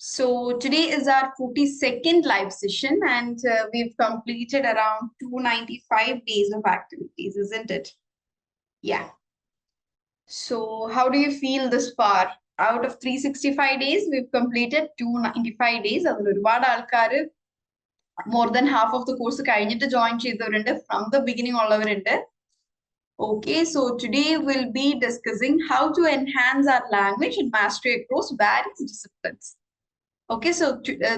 So today is our 42nd live session and we've completed around 295 days of activities, isn't it? Yeah. So how do you feel this far? Out of 365 days, we've completed 295 days. അതിൽ ഒരുപാട് ആൾക്കാർ more than half of the course കഴിഞ്ഞിട്ട് join ചെയ്തവരുണ്ട്, from the beginning ഉള്ളവരുണ്ട്. Okay, so today we'll be discussing how to enhance our language and mastery across various disciplines. Okay, so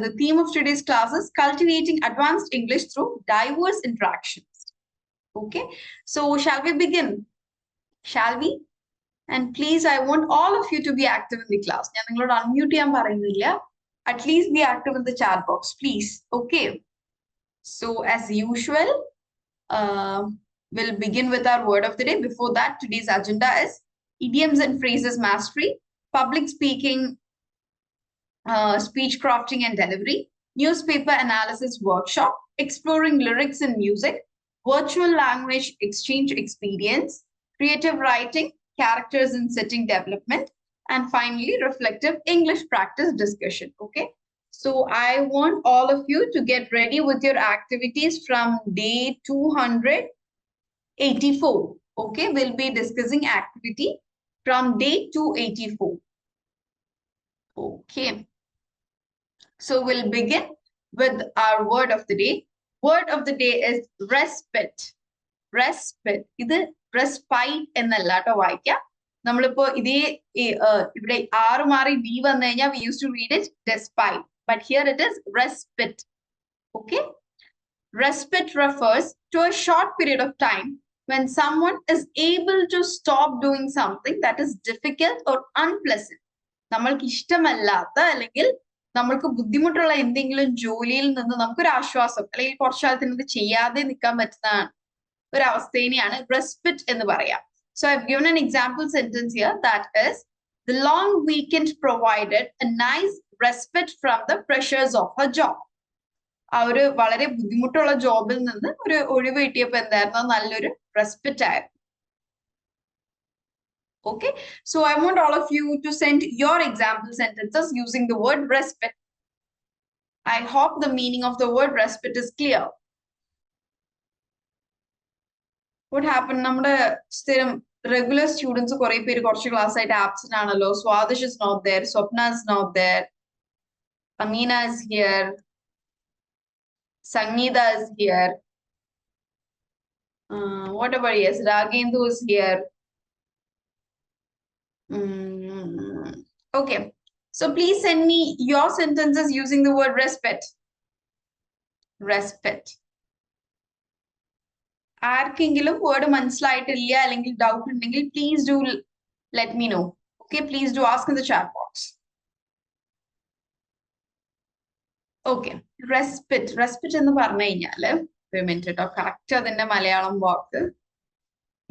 the theme of today's class is cultivating advanced English through diverse interactions. Okay, so shall we begin? Shall we? And please, I want all of you to be active in the class. ഞാൻ നിങ്ങളോട് unmute ചെയ്യാൻ പറയുന്നില്ല. At least be active in the chat box, please. Okay. So as usual, we'll begin with our word of the day. Before that, today's agenda is idioms and phrases mastery, public speaking, speech crafting and delivery, newspaper analysis workshop, exploring lyrics and music, virtual language exchange experience, creative writing, characters and setting development, and finally, reflective English practice discussion. Okay. So I want all of you to get ready with your activities from day 284. Okay. We'll be discussing activity from day 284. Okay. So we'll begin with our word of the day. Word of the day is respite. Respite. ഇത് respite എന്നല്ല ട്ടോ വായിക്കാം. നമ്മളിപ്പോ ഇതേ ഇവിടെ ആറ് മാറി B വന്നു കഴിഞ്ഞാൽ we used to read it despite. But here it is respite. Okay. Respite refers to a short period of time when someone is able to stop doing something that is difficult or unpleasant. നമ്മൾക്ക് ഇഷ്ടമല്ലാത്ത അല്ലെങ്കിൽ നമ്മൾക്ക് ബുദ്ധിമുട്ടുള്ള എന്തെങ്കിലും ജോലിയിൽ നിന്ന് നമുക്കൊരു ആശ്വാസം അല്ലെങ്കിൽ കുറച്ചു കാലത്തിന് ഇത് ചെയ്യാതെ നിൽക്കാൻ പറ്റുന്ന ഒരു അവസ്ഥേനെയാണ് റെസ്പിറ്റ് എന്ന് പറയാം. So I've given an example sentence here that is the long weekend provided a nice respite from the pressures of her job. ആ ഒരു വളരെ ബുദ്ധിമുട്ടുള്ള ജോബിൽ നിന്ന് ഒരു ഒഴിവ് കിട്ടിയപ്പോൾ എന്തായിരുന്നു, നല്ലൊരു റെസ്പിറ്റ് ആയിരുന്നു. Okay, so I want all of you to send your example sentences using the word respite. I hope the meaning of the word respite is clear. What happened? നമ്മുടെ സ്ഥിരം regular students കുറെ പേര് കുറച്ച് ക്ലാസ് ആയിട്ട് absent ആണല്ലോ. Swadish is not there, Swapna is not there, Amina is here, Sangeeta is here, whatever, yes, Ragendu is here. Okay, so please send me your sentences using the word respite. Respite. ആർക്കെങ്കിലും word മനസ്സിലായിട്ടില്ല അല്ലെങ്കിൽ doubt ഉണ്ടെങ്കിൽ please do let me know. Okay, please do ask in the chat box. Okay, respite. Respite എന്ന് പറഞ്ഞു കഴിഞ്ഞാല് ഒരു minute കേട്ടോ, correct അതിന്റെ മലയാളം വാക്ക്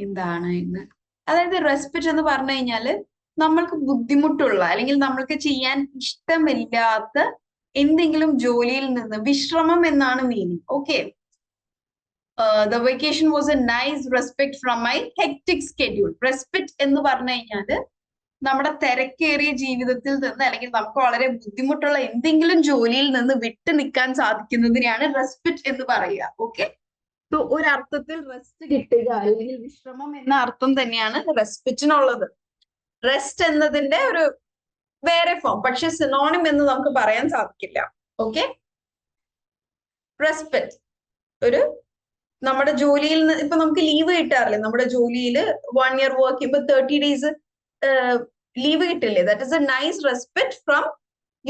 എന്താണ് എന്ന്. അതായത് റെസ്പിറ്റ് എന്ന് പറഞ്ഞു കഴിഞ്ഞാല് നമ്മൾക്ക് ബുദ്ധിമുട്ടുള്ള അല്ലെങ്കിൽ നമ്മൾക്ക് ചെയ്യാൻ ഇഷ്ടമില്ലാത്ത എന്തെങ്കിലും ജോലിയിൽ നിന്ന് വിശ്രമം എന്നാണ് meaning. Okay. The vacation was a nice respite from my hectic schedule. Respite എന്ന് പറഞ്ഞു കഴിഞ്ഞാല് നമ്മുടെ തിരക്കേറിയ ജീവിതത്തിൽ നിന്ന് അല്ലെങ്കിൽ നമുക്ക് വളരെ ബുദ്ധിമുട്ടുള്ള എന്തെങ്കിലും ജോലിയിൽ നിന്ന് വിട്ടു നിൽക്കാൻ സാധിക്കുന്നതിനെയാണ് റെസ്പിറ്റ് എന്ന് പറയുക. ഓക്കെ, സോ ഒരർത്ഥത്തിൽ റെസ്റ്റ് കിട്ടുക അല്ലെങ്കിൽ വിശ്രമം എന്ന അർത്ഥം തന്നെയാണ് റെസ്പിറ്റിനുള്ളത്. റെസ്റ്റ് എന്നതിന്റെ ഒരു വേറെ ഫോം, പക്ഷെ സിനോണിം എന്ന് നമുക്ക് പറയാൻ സാധിക്കില്ല. ഓക്കെ, റെസ്പിറ്റ് ഒരു നമ്മുടെ ജോലിയിൽ നിന്ന് ഇപ്പൊ നമുക്ക് ലീവ് കിട്ടാറില്ലേ, നമ്മുടെ ജോലിയിൽ 1 year വർക്ക് ചെയ്യുമ്പോൾ 30 days ലീവ് കിട്ടില്ലേ. That is a nice respite from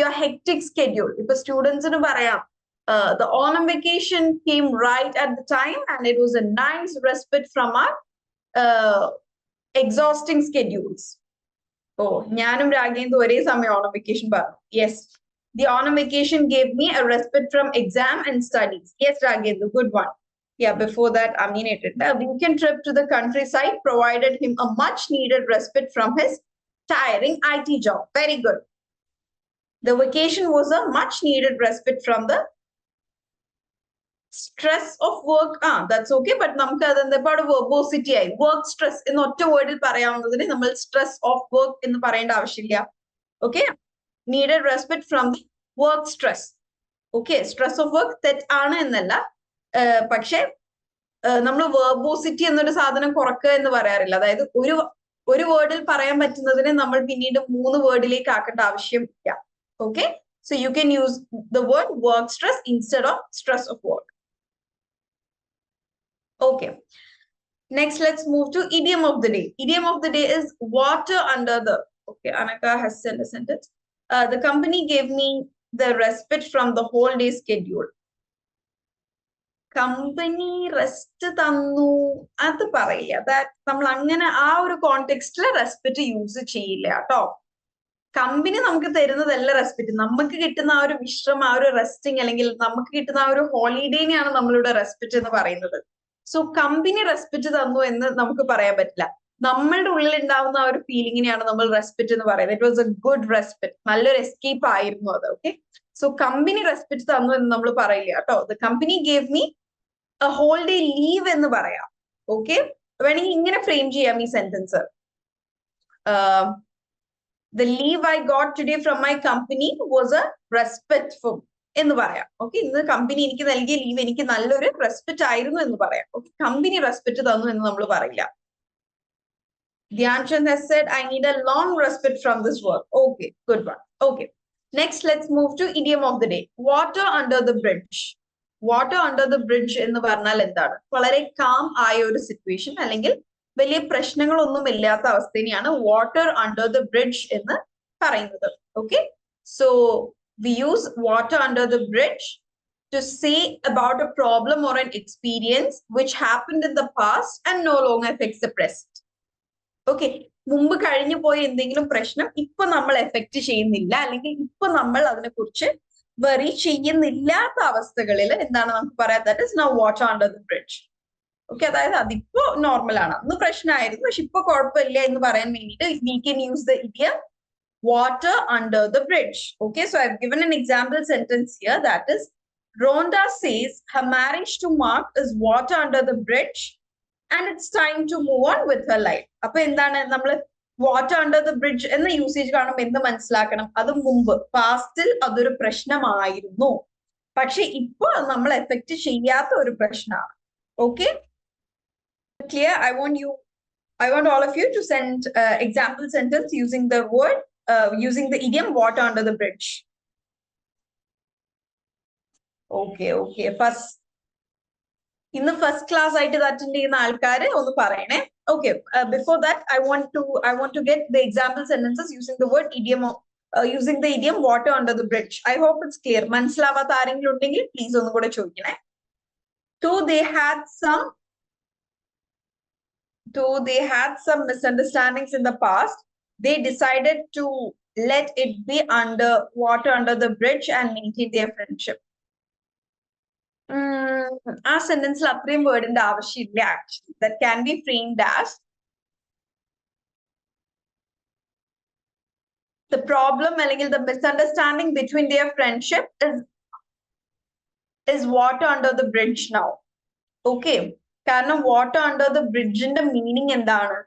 your hectic schedule. ഇപ്പൊ സ്റ്റുഡൻസിന് പറയാം the Onam vacation came right at the time and it was a nice respite from our exhausting schedules. Oh, ഞാനും രാഗേന്ദു ഒരേ സമയം Onam vacation പറഞ്ഞു. Yes, the Onam vacation gave me a respite from exam and studies. Yes, Ragendu, good one. Yeah, before that, Amin, a weekend trip to the countryside provided him a much needed respite from his tiring IT job. Very good. The vacation was a much needed respite from the stress of work. That's okay, but namukku adante part of verbosity ai work stress in otta word il parayavunnadine nammal stress of work ennu parayenda avashyamilla. Okay, needed respite from the work stress. Okay, stress of work തെറ്റാണ് എന്നല്ല, പക്ഷെ നമ്മൾ വെർബോസിറ്റി എന്നൊരു സാധനം കുറക്കുക എന്ന് പറയാറില്ല. അതായത് ഒരു വേർഡിൽ പറയാൻ പറ്റുന്നതിനെ നമ്മൾ പിന്നീട് 3 വേർഡിലേക്ക് ആക്കേണ്ട ആവശ്യമില്ല. Okay, so you can use the word work stress instead of stress of work. Okay, next let's move to idiom of the day. Idiom of the day is water under the. Okay, Anaka has sent a sentence. The company gave me the respite from the whole day schedule. Company rest തന്നു അത് പറയില്ല. നമ്മൾ അങ്ങനെ ആ ഒരു കോണ്ടെക്സ്റ്റില് respect use ചെയ്യില്ല കേട്ടോ. Company നമുക്ക് തരുന്നതല്ല റെസ്പെക്ട്, നമുക്ക് കിട്ടുന്ന ആ ഒരു വിശ്രമം, ആ ഒരു റെസ്റ്റിംഗ്, അല്ലെങ്കിൽ നമുക്ക് കിട്ടുന്ന ആ ഒരു ഹോളിഡേനെയാണ് നമ്മളിവിടെ റെസ്പെക്ട് എന്ന് പറയുന്നത്. സോ കമ്പനി റെസ്പെക്ട് തന്നു എന്ന് നമുക്ക് പറയാൻ പറ്റില്ല. നമ്മളുടെ ഉള്ളിൽ ഉണ്ടാവുന്ന ആ ഒരു ഫീലിങ്ങിനെയാണ് നമ്മൾ റെസ്പെക്ട് എന്ന് പറയുന്നത്. It was A good respect, നല്ലൊരു എസ്കേപ്പ് ആയിരുന്നു അത്. ഓക്കെ, സോ കമ്പനി റെസ്പെക്ട് തന്നു എന്ന് നമ്മൾ പറയില്ല കേട്ടോ. The company gave me a whole day leave എന്ന് പറയാം. ഓക്കെ, വേണമെങ്കിൽ ഇങ്ങനെ ഫ്രെയിം ചെയ്യാം ഈ sentence. The leave I got today from my company was a respite for എന്ന് പറയാം. ഓക്കെ, ഇന്ന് കമ്പനി എനിക്ക് നൽകിയ ലീവ് എനിക്ക് നല്ലൊരു റെസ്പെക്ട് ആയിരുന്നു എന്ന് പറയാം. ഓക്കെ, കമ്പനി റെസ്പെക്ട് തന്നു എന്ന് നമ്മൾ പറയില്ല. Dhyanchand has said, I need a long respite from this work. Okay, good one. Okay, next let's move to idiom of the day. Water under the bridge. Water under the bridge എന്ന് പറഞ്ഞാൽ എന്താണ്? വളരെ calm ആയ ഒരു situation, അല്ലെങ്കിൽ വലിയ പ്രശ്നങ്ങളൊന്നും ഇല്ലാത്ത അവസ്ഥയാണ് വാട്ടർ അണ്ടർ ദ ബ്രിഡ്ജ് എന്ന് പറയുന്നത്. Okay, so we use water under the bridge to say about a problem or an experience which happened in the past and no longer effects the present. Okay, മുമ്പ് കഴിഞ്ഞു പോയ എന്തെങ്കിലും പ്രശ്നം ഇപ്പൊ നമ്മൾ effect ചെയ്യുന്നില്ല, അല്ലെങ്കിൽ ഇപ്പൊ നമ്മൾ അതിനെക്കുറിച്ച് വെറി ചെയ്യുന്നില്ലാത്ത അവസ്ഥകളിൽ എന്താണ് നമുക്ക് പറയാം? That is now water under the bridge. Okay, അതായത് അതിപ്പോ നോർമൽ ആണ്, അന്ന് പ്രശ്നമായിരുന്നു പക്ഷെ ഇപ്പൊ കുഴപ്പമില്ല എന്ന് പറയാൻ വേണ്ടിയിട്ട് we can use the idiom water under the bridge. Okay, so I have given an example sentence here, that is Rhonda says her marriage to Mark is water under the bridge and it's time to move on with her life. അപ്പൊ എന്താണ് നമ്മൾ water under the bridge എന്ന usage കാണുമ്പോൾ എന്ത് മനസ്സിലാക്കണം? അത് മുമ്പ് പാസ്റ്റിൽ അതൊരു പ്രശ്നമായിരുന്നു, പക്ഷെ ഇപ്പൊ നമ്മൾ എഫക്ട് ചെയ്യാത്ത ഒരു പ്രശ്നമാണ്. Okay, clear? I want all of you to send example sentence using the word using the idiom water under the bridge. Okay, first ഇന്ന് ഫസ്റ്റ് ക്ലാസ് ആയിട്ട് ഇത് അറ്റൻഡ് ചെയ്യുന്ന ആൾക്കാര് ഒന്ന് പറയണേ. Okay, before that I want to get the example sentences using the word idiom using the idiom water under the bridge. I hope it's clear. മനസ്സിലാവാത്ത ആരെങ്കിലും ഉണ്ടെങ്കിൽ പ്ലീസ് ഒന്നും കൂടെ ചോദിക്കണേ. Two, they had some misunderstandings in the past. They decided to let it be under water under the bridge and maintain their friendship. ആ സെന്റൻസിൽ അത്രയും വേർഡിന്റെ ആവശ്യമില്ല. Actually that can be framed as the problem അല്ലെങ്കിൽ the misunderstanding between their friendship is water under the bridge now. Okay, കാരണം water under the bridgeന്റെ meaning എന്താണ്?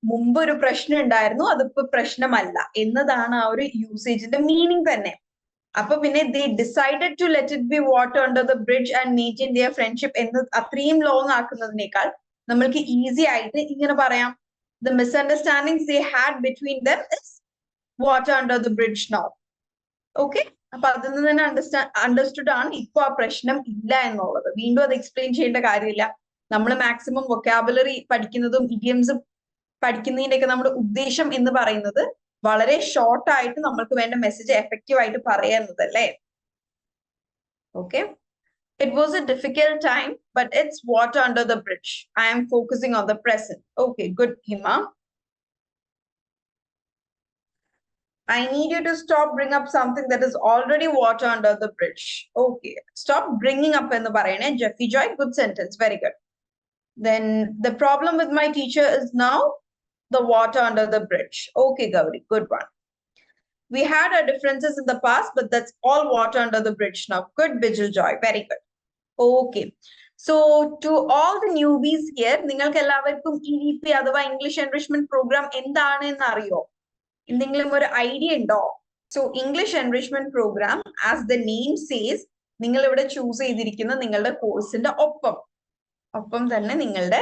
മുമ്പ് ഒരു പ്രശ്നം ഉണ്ടായിരുന്നു, അതിപ്പോ പ്രശ്നമല്ല എന്നതാണ് ആ ഒരു യൂസേജിന്റെ മീനിങ് തന്നെ. അപ്പൊ പിന്നെ they decided to let it be water under the bridge and maintain their friendship എന്ന് അത്രയും ലോങ് ആക്കുന്നതിനേക്കാൾ നമ്മൾക്ക് ഈസി ആയിട്ട് ഇങ്ങനെ പറയാം, the misunderstandings they had between them is water under the bridge now. Okay, അപ്പൊ അതിൽ നിന്ന് തന്നെ അണ്ടർസ്റ്റുഡ് ആണ് ഇപ്പൊ ആ പ്രശ്നം ഇല്ല എന്നുള്ളത്. വീണ്ടും അത് എക്സ്പ്ലെയിൻ ചെയ്യേണ്ട കാര്യമില്ല. നമ്മൾ മാക്സിമം വൊക്കാബുലറി പഠിക്കുന്നതും ഇഡിയംസും പഠിക്കുന്നതിന്റെ ഒക്കെ നമ്മുടെ ഉദ്ദേശം എന്ന് പറയുന്നത് വളരെ ഷോർട്ട് ആയിട്ട് നമ്മൾക്ക് വേണ്ട മെസ്സേജ് എഫക്റ്റീവ് ആയിട്ട് പറയുന്നതല്ലേ. Okay, it was a difficult time but it's water under the bridge. I am focusing on the present. Okay, good, Hima. I need you to stop bring up something that is already water under the bridge. Okay, stop bringing up എന്ന് പറയണേ. Jeffy Joy, good sentence, very good. Then the problem with my teacher is now the water under the bridge. Okay, Gauri, good one. We had our differences in the past, but that's all water under the bridge now. Good, Bijal Joy, very good. Okay, so to all the newbies here, നിങ്ങൾക്ക് എല്ലാവർക്കും EVP അഥവാ English enrichment programme എന്താണ് എന്ന് അറിയോ? എന്തെങ്കിലും ഒരു idea ഉണ്ടോ? So English enrichment program as the name says, നിങ്ങൾ ഇവിടെ ചൂസ് ചെയ്തിരിക്കുന്ന നിങ്ങളുടെ കോഴ്സിന്റെ ഒപ്പം തന്നെ നിങ്ങളുടെ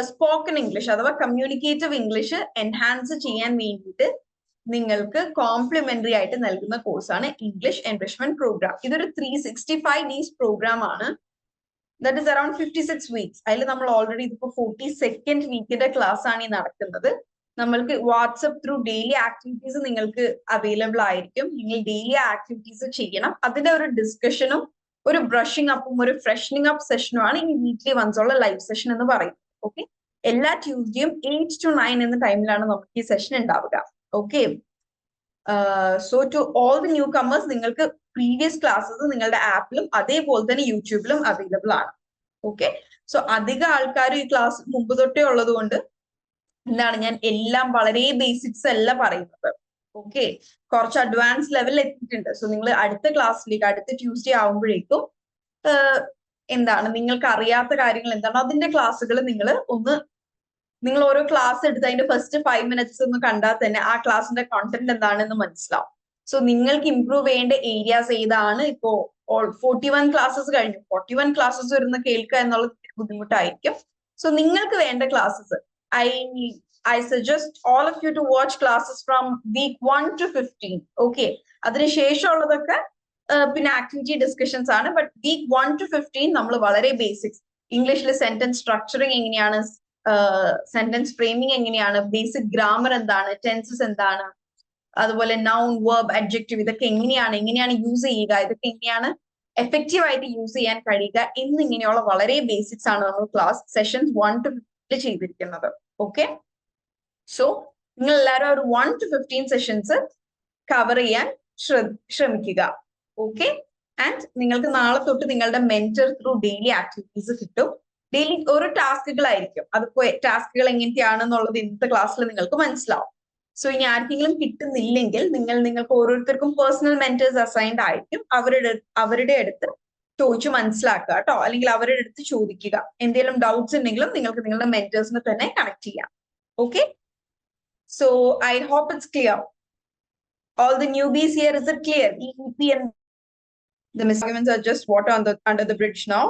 സ്പോക്കൺ ഇംഗ്ലീഷ് അഥവാ കമ്മ്യൂണിക്കേറ്റീവ് ഇംഗ്ലീഷ് എൻഹാൻസ് ചെയ്യാൻ വേണ്ടിയിട്ട് നിങ്ങൾക്ക് കോംപ്ലിമെന്ററി ആയിട്ട് നൽകുന്ന കോഴ്സാണ് ഇംഗ്ലീഷ് എൻറിച്ച്മെന്റ് പ്രോഗ്രാം. ഇതൊരു 365 ഡേയ്സ് പ്രോഗ്രാം ആണ്. That is around 56 weeks. അതിൽ നമ്മൾ ഓൾറെഡി ഇതിപ്പോ 42nd വീക്കിന്റെ ക്ലാസ് ആണ് ഈ നടക്കുന്നത്. നമ്മൾക്ക് വാട്സപ്പ് ത്രൂ ഡെയിലി ആക്ടിവിറ്റീസ് നിങ്ങൾക്ക് അവൈലബിൾ ആയിരിക്കും. നിങ്ങൾ ഡെയിലി ആക്ടിവിറ്റീസ് ചെയ്യണം. അതിന്റെ ഒരു ഡിസ്കഷനും ഒരു ബ്രഷിംഗ് അപ്പും ഒരു ഫ്രഷനിങ് അപ്പ് സെഷനുമാണ് ഈ വീക്ക്ലി വൺസ് ഉള്ള ലൈവ് സെഷൻ എന്ന് പറയുന്നത്. ഓക്കെ, എല്ലാ ട്യൂസ്ഡേയും 8 to 9 എന്ന ടൈമിലാണ് നമുക്ക് ഈ സെഷൻ ഉണ്ടാവുക. Okay, so to all the newcomers, നിങ്ങൾക്ക് പ്രീവിയസ് ക്ലാസ്സസ് നിങ്ങളുടെ ആപ്പിലും അതേപോലെ തന്നെ യൂട്യൂബിലും അവൈലബിൾ ആണ്. ഓക്കെ, സോ അധിക ആൾക്കാരും ഈ ക്ലാസ് മുമ്പ് തൊട്ടേ ഉള്ളത് കൊണ്ട് എന്താണ് ഞാൻ എല്ലാം വളരെ ബേസിക്സ് അല്ല പറയുന്നത്. ഓക്കെ, കുറച്ച് അഡ്വാൻസ് ലെവലിൽ എത്തിയിട്ടുണ്ട്. സോ നിങ്ങൾ അടുത്ത ക്ലാസ്സിലേക്ക് അടുത്ത ട്യൂസ്ഡേ ആവുമ്പോഴേക്കും എന്താണ് നിങ്ങൾക്ക് അറിയാത്ത കാര്യങ്ങൾ എന്താണ് അതിന്റെ ക്ലാസ്സുകൾ നിങ്ങൾ ഓരോ ക്ലാസ് എടുത്ത് അതിന്റെ ഫസ്റ്റ് 5 minutes ഒന്ന് കണ്ടാൽ തന്നെ ആ ക്ലാസ്സിന്റെ കോണ്ടന്റ് എന്താണെന്ന് മനസ്സിലാവും. സോ നിങ്ങൾക്ക് ഇംപ്രൂവ് ചെയ്യേണ്ട ഏരിയാസ് ഏതാണ്? ഇപ്പോ 41 ക്ലാസ്സസ് കഴിഞ്ഞു. 41 ക്ലാസ്സസ് വരുന്ന കേൾക്കുക എന്നുള്ളത് ബുദ്ധിമുട്ടായിരിക്കും. സോ നിങ്ങൾക്ക് വേണ്ട classes I suggest all of you to watch classes from week 1 to 15. Okay, അതിനുശേഷമുള്ളതൊക്കെ പിന്നെ ആക്ടിവിറ്റി ഡിസ്കഷൻസ് ആണ്. ബട്ട് വീക്ക് 1 to 15 നമ്മൾ വളരെ ബേസിക്സ്, ഇംഗ്ലീഷിൽ സെന്റൻസ് സ്ട്രക്ചറിങ് എങ്ങനെയാണ്, സെന്റൻസ് ഫ്രെയിമിംഗ് എങ്ങനെയാണ്, ബേസിക് ഗ്രാമർ എന്താണ്, ടെൻസസ് എന്താണ്, അതുപോലെ നൗൺ, വെർബ്, അഡ്ജക്റ്റീവ് ഇതൊക്കെ എങ്ങനെയാണ് യൂസ് ചെയ്യുക, ഇതൊക്കെ എങ്ങനെയാണ് എഫക്റ്റീവ് ആയിട്ട് യൂസ് ചെയ്യാൻ കഴിയുക എന്നിങ്ങനെയുള്ള വളരെ ബേസിക്സ് ആണ് നമ്മൾ ക്ലാസ് സെഷൻസ് 1 to 15 ചെയ്തിരിക്കുന്നത്. ഓക്കെ, സോ നിങ്ങൾ എല്ലാവരും ഒരു 1 to 15 സെഷൻസ് കവർ ചെയ്യാൻ ശ്രമിക്കുക. ഓക്കെ, ആൻഡ് നിങ്ങൾക്ക് നാളെ തൊട്ട് നിങ്ങളുടെ മെന്റർ ത്രൂ ഡെയിലി ആക്ടിവിറ്റീസ് കിട്ടും. ഡെയിലി ഓരോ ടാസ്കുകളായിരിക്കും. അതിപ്പോ ടാസ്കുകൾ എങ്ങനത്തെയാണെന്നുള്ളത് ഇന്നത്തെ ക്ലാസ്സിൽ നിങ്ങൾക്ക് മനസ്സിലാവും. സോ ഇനി ആർക്കെങ്കിലും കിട്ടുന്നില്ലെങ്കിൽ നിങ്ങൾക്ക് ഓരോരുത്തർക്കും പേഴ്സണൽ മെന്റേഴ്സ് അസൈൻഡ് ആയിരിക്കും. അവരുടെ അടുത്ത് ചോദിച്ചു മനസ്സിലാക്കുക കേട്ടോ, അല്ലെങ്കിൽ അവരുടെ അടുത്ത് ചോദിക്കുക. എന്തെങ്കിലും ഡൗട്ട്സ് ഉണ്ടെങ്കിലും നിങ്ങൾക്ക് നിങ്ങളുടെ മെന്റേഴ്സിനെ തന്നെ കണക്ട് ചെയ്യാം. Okay, so I hope it's clear. All the newbies here, is it clear? EEP and the misarguments are just water under the bridge now.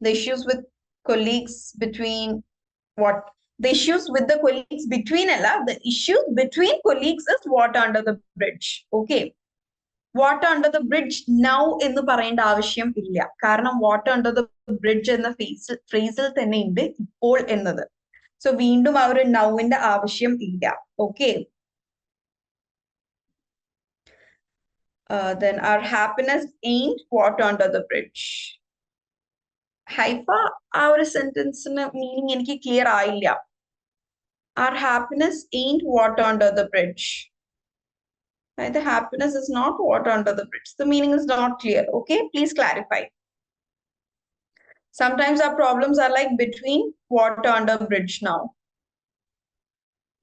The issues with colleagues between the issues with the colleagues between the issues between colleagues is water under the bridge. Okay, water under the bridge now എന്ന് പറയേണ്ട ആവശ്യം ഇല്ല. കാരണം water under the bridge എന്ന ഫ്രേസിൽ തന്നെ ഉണ്ട് ഇപ്പോൾ എന്നത്. സോ വീണ്ടും ആ ഒരു നൗവിന്റെ ആവശ്യം ഇല്ല. Okay, then our happiness ain't water under the bridge. Haifa, ആ ഒരു സെന്റൻസിന് മീനിങ് എനിക്ക് ക്ലിയർ ആയില്ല. Our happiness ain't water under the bridge. The happiness is not water under the bridge. The meaning is not clear. Okay, please clarify. Sometimes our problems are like between water under bridge now.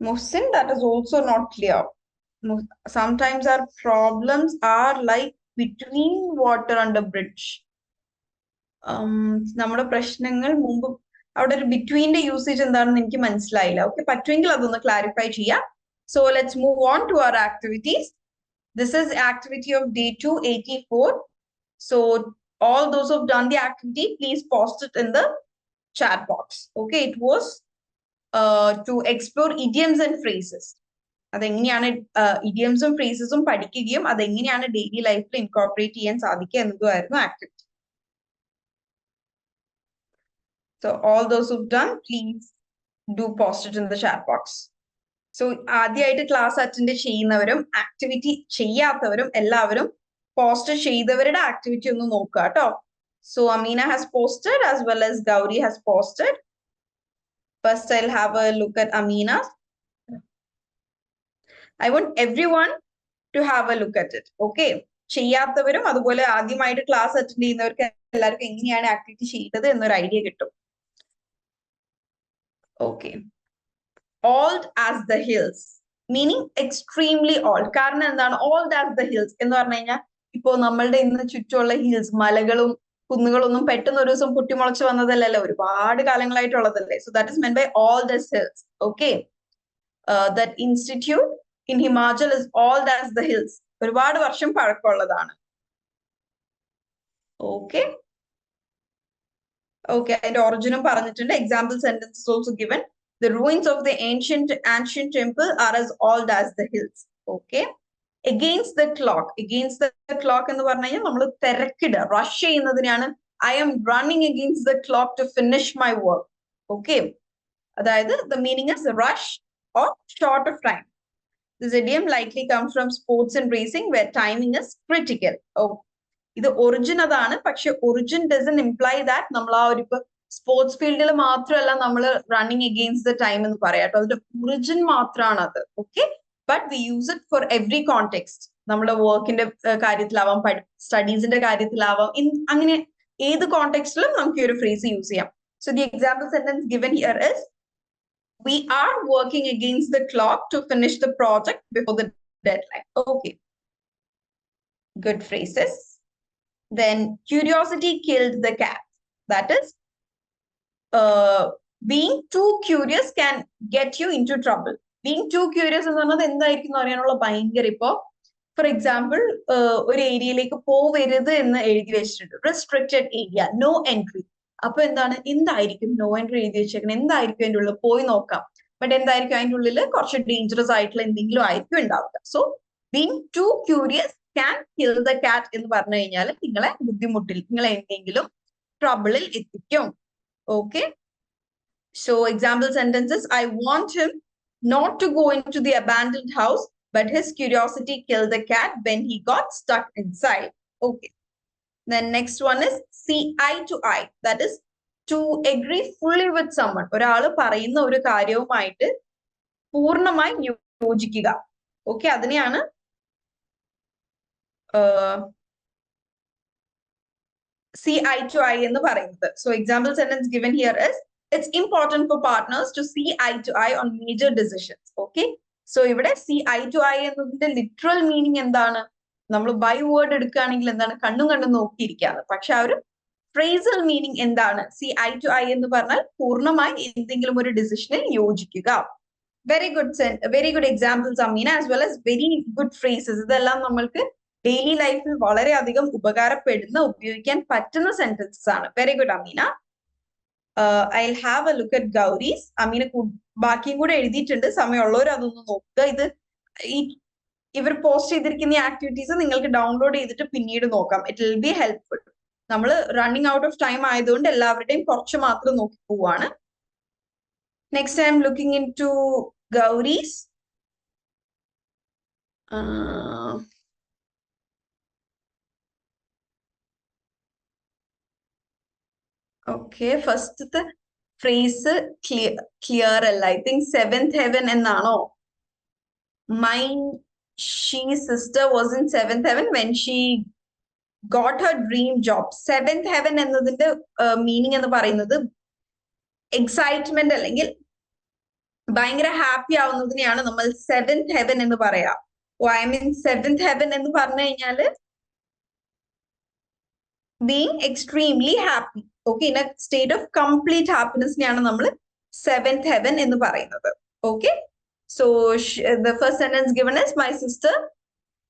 Muhsin, that is also not clear. Sometimes our problems are like between water under bridge. നമ്മുടെ പ്രശ്നങ്ങൾ മുമ്പ് അവിടെ ഒരു ബിറ്റ്വീന്റെ usage എന്താണെന്ന് എനിക്ക് മനസ്സിലായില്ല. Okay, പറ്റുമെങ്കിൽ അതൊന്ന് ക്ലാരിഫൈ ചെയ്യാം. So let's move on to our activities. This is activity of day 284. So all those who've done the activity, please post it in the chat box. Okay, it was to explore idioms and phrases. അതെങ്ങനെയാണ് ഇഡിയംസും ഫ്രേസസും പഠിക്കുകയും അതെങ്ങനെയാണ് daily ലൈഫിൽ incorporate ചെയ്യാൻ സാധിക്കുക എന്നതുമായിരുന്നു activity. So all those who've done, please do post it in the chat box. So ആദ്യമായിട്ട് class attend ചെയ്യുന്നവരും activity ചെയ്യാത്തവരും എല്ലാവരും post ചെയ്തവരുടെ ആക്ടിവിറ്റി ഒന്ന് നോക്കുക കേട്ടോ. So Amina has posted as well as Gauri has posted. First I'll have a look at Amina. I want everyone to have a look at it. Okay, ചെയ്യാത്തവരും അതുപോലെ ആദ്യമായിട്ട് class attend ചെയ്യുന്നവർക്ക് എല്ലാവർക്കും എങ്ങനെയാണ് activity ചെയ്തത് എന്നൊരു ഐഡിയ കിട്ടും. Okay, old as the hills, meaning extremely old. കാരണം എന്താണ് old as the hills എന്ന് പറഞ്ഞു കഴിഞ്ഞാൽ ഇപ്പോ നമ്മളുടെ ഇന്ന് ചുറ്റുമുള്ള ഹിൽസ്, മലകളും കുന്നുകളൊന്നും പെട്ടെന്ന് ഒരു ദിവസം പൊട്ടിമുളച്ച് വന്നതല്ലല്ലോ, ഒരുപാട് കാലങ്ങളായിട്ടുള്ളതല്ലേ. So that is meant by all these hills. Okay, that institute in Himachal is old as the hills. ഒരുപാട് വർഷം പഴക്കമുള്ളതാണ്. Okay. Okay, and origin പറഞ്ഞിട്ടുണ്ട്. Example sentence is also given. The ruins of the ancient temple are as old as the hills. Okay. Against the clock. Against the clock എന്ന് പറഞ്ഞു കഴിഞ്ഞാൽ നമ്മൾ തിരക്കിടുക, rush ചെയ്യുന്നതിനാണ് I am running against the clock to finish my work. Okay. അതായത് the meaning is rush or short of time. This idiom likely comes from sports and racing where timing is critical. Oh, ഇത് origin അതാണ്, പക്ഷെ origin dozen imply that നമ്മൾ ആ ഒരു sports ഫീൽഡിൽ മാത്രമല്ല നമ്മൾ റണ്ണിങ് അഗെയിൻസ്റ്റ് ദ ടൈം എന്ന് പറയാം കേട്ടോ. അതിന്റെ ഒറിജിൻ മാത്രമാണ് അത്. Okay, but we use it for every context. നമ്മുടെ വർക്കിന്റെ കാര്യത്തിലാവാം, സ്റ്റഡീസിന്റെ കാര്യത്തിലാവാം, അങ്ങനെ ഏത് കോണ്ടെക്സ്റ്റിലും നമുക്ക് ഈ ഒരു ഫ്രേസ് യൂസ് ചെയ്യാം. So the example sentence given here is we are working against the clock to finish the project before the deadline. Okay, good phrases. Then curiosity killed the cat. That is, being too curious can get you into trouble. Being too curious എന്ന് പറഞ്ഞത് എന്തായിരിക്കും അറിയാനുള്ള ഭയങ്കര, ഇപ്പോ for example ഒരു ഏരിയയിലേക്ക് പോവരുത് എന്ന് എഴുതി വെച്ചിട്ടുണ്ട്, റെസ്ട്രിക്റ്റഡ് ഏരിയ, നോ എൻട്രി. അപ്പൊ എന്തായിരിക്കും നോ എൻട്രി എഴുതി വെച്ചേക്കണം, എന്തായിരിക്കും അതിൻ്റെ ഉള്ളിൽ പോയി നോക്കാം, ബട്ട് എന്തായിരിക്കും അതിൻ്റെ ഉള്ളിൽ കുറച്ച് ഡേഞ്ചറസ് ആയിട്ടുള്ള എന്തെങ്കിലും ആയിരിക്കും ഉണ്ടാവുക. So being too curious can kill the cat എന്ന് പറഞ്ഞു കഴിഞ്ഞാൽ നിങ്ങളെ ബുദ്ധിമുട്ടിൽ, നിങ്ങളെ എന്തെങ്കിലും ട്രബിളിൽ എത്തിക്കും. Okay, so example sentences, I want him not to go into the abandoned house but his curiosity kill the cat when he got stuck inside. Okay, then next one is see eye to eye. That is to agree fully with someone. ഒരാൾ പറയുന്ന ഒരു കാര്യവുമായിട്ട് പൂർണ്ണമായി യോജിക്കുക. Okay, അതിനെയാണ് see eye to eye എന്ന് പറയുന്നത്. So example sentence given here is it's important for partners to see eye to eye on major decisions. Okay, so ഇവിടെ see eye to eye എന്നതിന്റെ literal meaning എന്താണ്? നമ്മൾ by word എടുക്കുകയാണെങ്കിൽ എന്താണ്, കണ്ണും നോക്കിയിരിക്കാണ്. പക്ഷെ ആ ഒരു ഫ്രേസൽ മീനിങ് എന്താണ്? സി ഐ ടു ഐ എന്ന് പറഞ്ഞാൽ പൂർണ്ണമായി എന്തെങ്കിലും ഒരു ഡിസിഷനിൽ യോജിക്കുക. Very good examples Ameena, as well as very good phrases. ഇതെല്ലാം നമ്മൾക്ക് ഡെയിലി ലൈഫിൽ വളരെയധികം ഉപകാരപ്പെടുന്ന, ഉപയോഗിക്കാൻ പറ്റുന്ന സെന്റൻസസ് ആണ്. Very good Amina. I will have a look at Gauri's. Amina ബാക്കിയും കൂടെ എഴുതിയിട്ടുണ്ട്, സമയമുള്ളവർ അതൊന്ന് നോക്കുക. ഇവർ പോസ്റ്റ് ചെയ്തിരിക്കുന്ന ആക്ടിവിറ്റീസ് നിങ്ങൾക്ക് ഡൗൺലോഡ് ചെയ്തിട്ട് പിന്നീട് നോക്കാം. It will be helpful. നമ്മൾ റണ്ണിങ് ഔട്ട് ഓഫ് ടൈം ആയതുകൊണ്ട് എല്ലാവരുടെയും കുറച്ച് മാത്രം നോക്കി പോവാണ്. Next I'm looking into Gauri's. Okay, ഫസ്റ്റത്തെ ഫ്രേസ് ക്ലിയർ അല്ല. ഐ തിങ്ക് സെവൻത് ഹെവൻ എന്നാണോ? She's sister was in seventh heaven when she got her dream job. Seventh heaven എന്നതിന്റെ മീനിങ് എന്ന് പറയുന്നത് എക്സൈറ്റ്മെന്റ് അല്ലെങ്കിൽ ഭയങ്കര ഹാപ്പി ആവുന്നതിനെയാണ് നമ്മൾ സെവൻത് ഹെവൻ എന്ന് പറയാം. ഐ മീൻ സെവൻത് ഹെവൻ എന്ന് പറഞ്ഞു കഴിഞ്ഞാല് being extremely happy. Okay, in a state of complete ഹാപ്പിനെസ്സിനെയാണ് നമ്മൾ സെവൻത് ഹെവൻ എന്ന് പറയുന്നത്. Okay, so the first sentence given is my sister,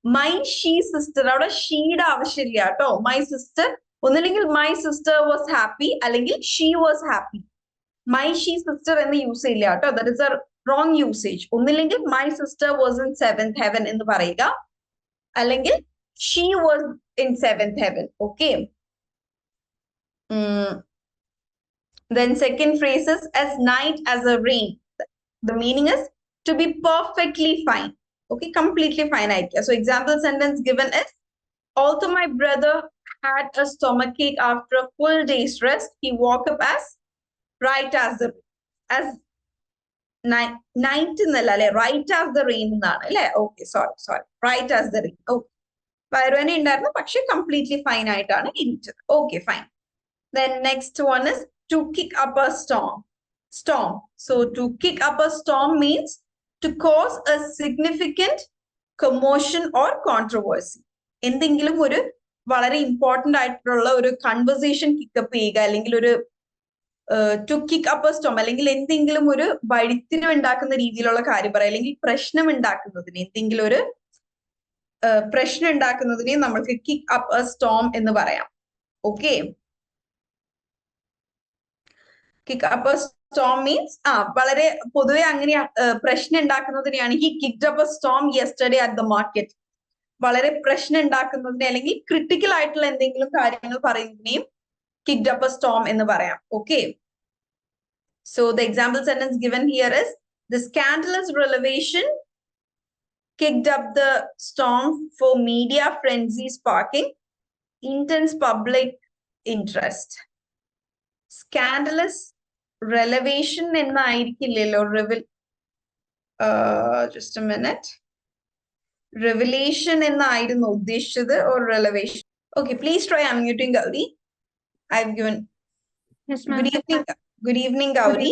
my she sister. അവിടെ ഷീയുടെ ആവശ്യമില്ല കേട്ടോ. my sister ഒന്നില്ലെങ്കിൽ my sister was happy അല്ലെങ്കിൽ she was happy. my she sister എന്ന് യൂസ് ചെയ്യില്ല കേട്ടോ. that is a wrong usage. ഒന്നില്ലെങ്കിൽ my sister was in seventh heaven എന്ന് പറയുക, അല്ലെങ്കിൽ she was in seventh heaven. okay, then second phrase is as night as a rain. The meaning is to be perfectly fine. Okay, completely fine. So example sentence given is, although my brother had a stomachache after a full day's rest, he woke up as bright as the night എന്നല്ല അല്ലെ, right as the rain എന്നാണ് അല്ലെ. Okay, sorry, right as the rain. Okay, വയറുവേന ഉണ്ടായിരുന്നു പക്ഷെ completely fine ആയിട്ടാണ് എണീറ്റത്. Okay, fine. Then next one is to kick up a storm. So to kick up a storm means to cause a significant commotion or controversy. എന്തെങ്കിലും ഒരു വളരെ important ആയിട്ടുള്ള ഒരു കൺവെർസേഷൻ കിക്കപ്പ് ചെയ്യുക, അല്ലെങ്കിൽ ഒരു ടു കിക്ക് അപ്പ് സ്റ്റോം, അല്ലെങ്കിൽ എന്തെങ്കിലും ഒരു വഴിത്തിരിവ് ഉണ്ടാക്കുന്ന രീതിയിലുള്ള കാര്യം പറയാം, അല്ലെങ്കിൽ പ്രശ്നം ഉണ്ടാക്കുന്നതിന് എന്തെങ്കിലും ഒരു പ്രശ്നം ഉണ്ടാക്കുന്നതിനെ നമ്മൾക്ക് കിക്ക് അപ്പ് സ്റ്റോം എന്ന് പറയാം. Okay, kick up storm means വളരെ പൊതുവെ അങ്ങനെ പ്രശ്നം ഉണ്ടാക്കുന്നതിനെയാണ് he kicked up storm yesterday at the market. വളരെ പ്രശ്നം ഉണ്ടാക്കുന്നതിനെ അല്ലെങ്കിൽ ക്രിട്ടിക്കൽ ആയിട്ടുള്ള എന്തെങ്കിലും കാര്യങ്ങൾ പറയുന്നതിനെയും kicked up a storm എന്ന് പറയാം. Okay, so the example sentence given here is the scandalous revelation kicked up the storm for media frenzy sparking intense public interest. Scandalous revelation എന്നായിരിക്കില്ലല്ലോ, just a minute, revelation എന്നായിരുന്നു ഉദ്ദേശിച്ചത് or revelation. Okay, please try unmuting Gauri. I've given. Yes, ma'am. Good evening. Good evening, Gauri.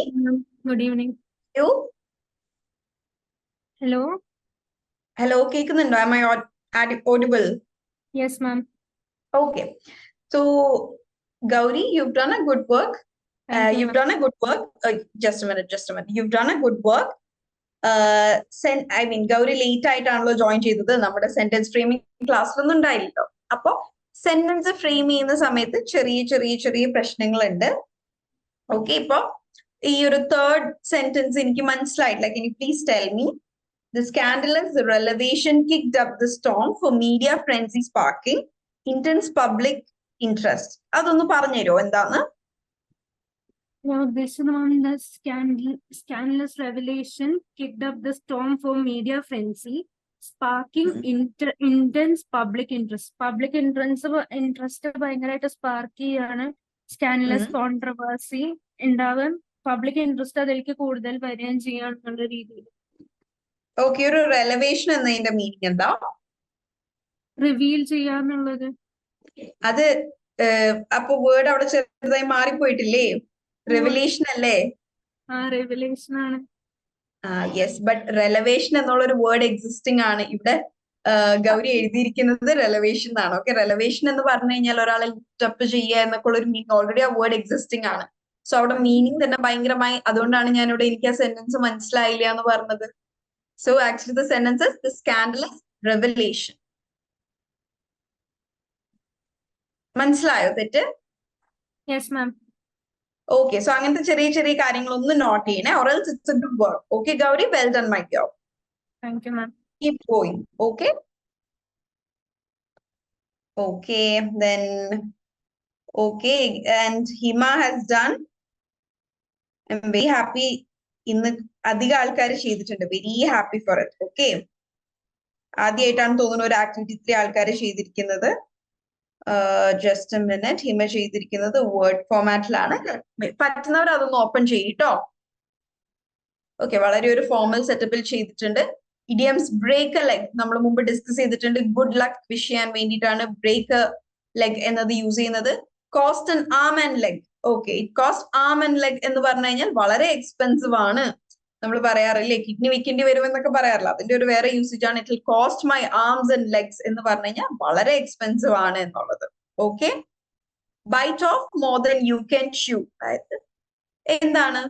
Good evening. You? Hello. Hello, കേൾക്കുന്നുണ്ടോ? Am I audible? Yes, ma'am. Okay. So, Gauri, you've done a good work. You've done a good work. Just a minute. You've done a good work. I mean, Gauri late ആയിട്ടാണല്ലോ join ചെയ്തത്. നമ്മുടെ sentence framing ക്ലാസ്സിലൊന്നും ഉണ്ടായില്ലല്ലോ. അപ്പൊ sentence frame ചെയ്യുന്ന സമയത്ത് ചെറിയ പ്രശ്നങ്ങളുണ്ട്. Okay, ഇപ്പൊ ഈ ഒരു തേർഡ് സെന്റൻസ് എനിക്ക് മനസ്സിലായിട്ടില്ല. Can you please tell me? The scandalous revelation kicked up the storm for media frenzy sparking intense public interest. അതൊന്ന് പറഞ്ഞുതരോ എന്താണ്? Now, this one, the scandalous revelation kicked up the storm for media frenzy, sparking intense public interest. Public interest ഭയങ്കരമായിട്ട് spark ചെയ്യാണ്. Scandalous controversy ഉണ്ടാവാൻ public interest അതിലേക്ക് കൂടുതൽ വരികയും ചെയ്യാന്നുള്ള രീതിയിൽ. Okay, ഒരു റെലവേഷൻ എന്നതിന്റെ മീനിങ് എന്താ? റിവീൽ ചെയ്യാന്നുള്ളത്. അത് അപ്പൊ വേർഡ് അവിടെ ചെറുതായി മാറിപ്പോയിട്ടില്ലേ? റെവലേഷൻ അല്ലേ? റെവലേഷൻ ആണ്. യെസ്, ബട്ട് റെലവേഷൻ എന്നുള്ള ഒരു വേർഡ് എക്സിസ്റ്റിംഗ് ആണ്. ഇവിടെ ഗൗരി എഴുതിയിരിക്കുന്നത് റെലവേഷൻ എന്നാണ്. ഓക്കെ, റെലവേഷൻ എന്ന് പറഞ്ഞു കഴിഞ്ഞാൽ ഒരാളെ ലിഫ്റ്റപ്പ് ചെയ്യുക എന്നൊക്കെ ഉള്ള ഒരു മീനിങ് ഓൾറെഡി ആ വേർഡ് എക്സിസ്റ്റിംഗ് ആണ്. സോ അവിടെ മീനിങ് തന്നെ ഭയങ്കരമായി, അതുകൊണ്ടാണ് ഞാൻ ഇവിടെ എനിക്ക് ആ സെന്റൻസ് മനസ്സിലായില്ല എന്ന് പറഞ്ഞത്. So actually the sentence is the scandalous revelation. മനസ്സിലായോ തെറ്റ്? Yes ma'am. Okay, so അങ്ങനത്തെ ചെറിയ കാര്യങ്ങൾ ഒന്ന് നോട്ട് ചെയ്യണേ, or else it's a good work. Okay, Gauri, well done, my girl. Thank you, ma'am. Keep going. Okay. Okay, then. Okay, and Hima has done. I'm very happy. ഇന്ന് അധികം ആൾക്കാർ ചെയ്തിട്ടുണ്ട്. Very happy for it. Okay. ആദ്യമായിട്ടാണ് തോന്നുന്നു ഒരു activity ഇത്ര ആൾക്കാർ ചെയ്തിരിക്കുന്നത്. Just A minute. ഹിമ ചെയ്തിരിക്കുന്നത് വേർഡ് ഫോമാറ്റിലാണ്. പറ്റുന്നവർ അതൊന്ന് ഓപ്പൺ ചെയ്യട്ടോ. ഓക്കെ, വളരെ ഒരു ഫോർമൽ സെറ്റപ്പിൽ ചെയ്തിട്ടുണ്ട്. ഇഡിയംസ് ബ്രേക്ക് എ ലെഗ് നമ്മൾ മുമ്പ് ഡിസ്കസ് ചെയ്തിട്ടുണ്ട്. ഗുഡ് ലക്ക് വിഷ് ചെയ്യാൻ വേണ്ടിയിട്ടാണ് ബ്രേക്ക് എ ലെഗ് എന്നത് യൂസ് ചെയ്യുന്നത്. Cost an arm and leg. Okay, it cost arm and leg എന്ന് പറഞ്ഞു കഴിഞ്ഞാൽ വളരെ എക്സ്പെൻസീവ് ആണ്. നമ്മൾ പറയാറില്ലേ കിഡ്നി വെക്കേണ്ടി വരും എന്നൊക്കെ പറയാറില്ല, അതിന്റെ ഒരു വേറെ യൂസേജ് ആണ്. It will cost my arms and legs എന്ന് പറഞ്ഞു കഴിഞ്ഞാൽ വളരെ എക്സ്പെൻസീവ് ആണ് എന്നുള്ളത്. Okay, bite off more than you can chew. അതായത് എന്താണ്,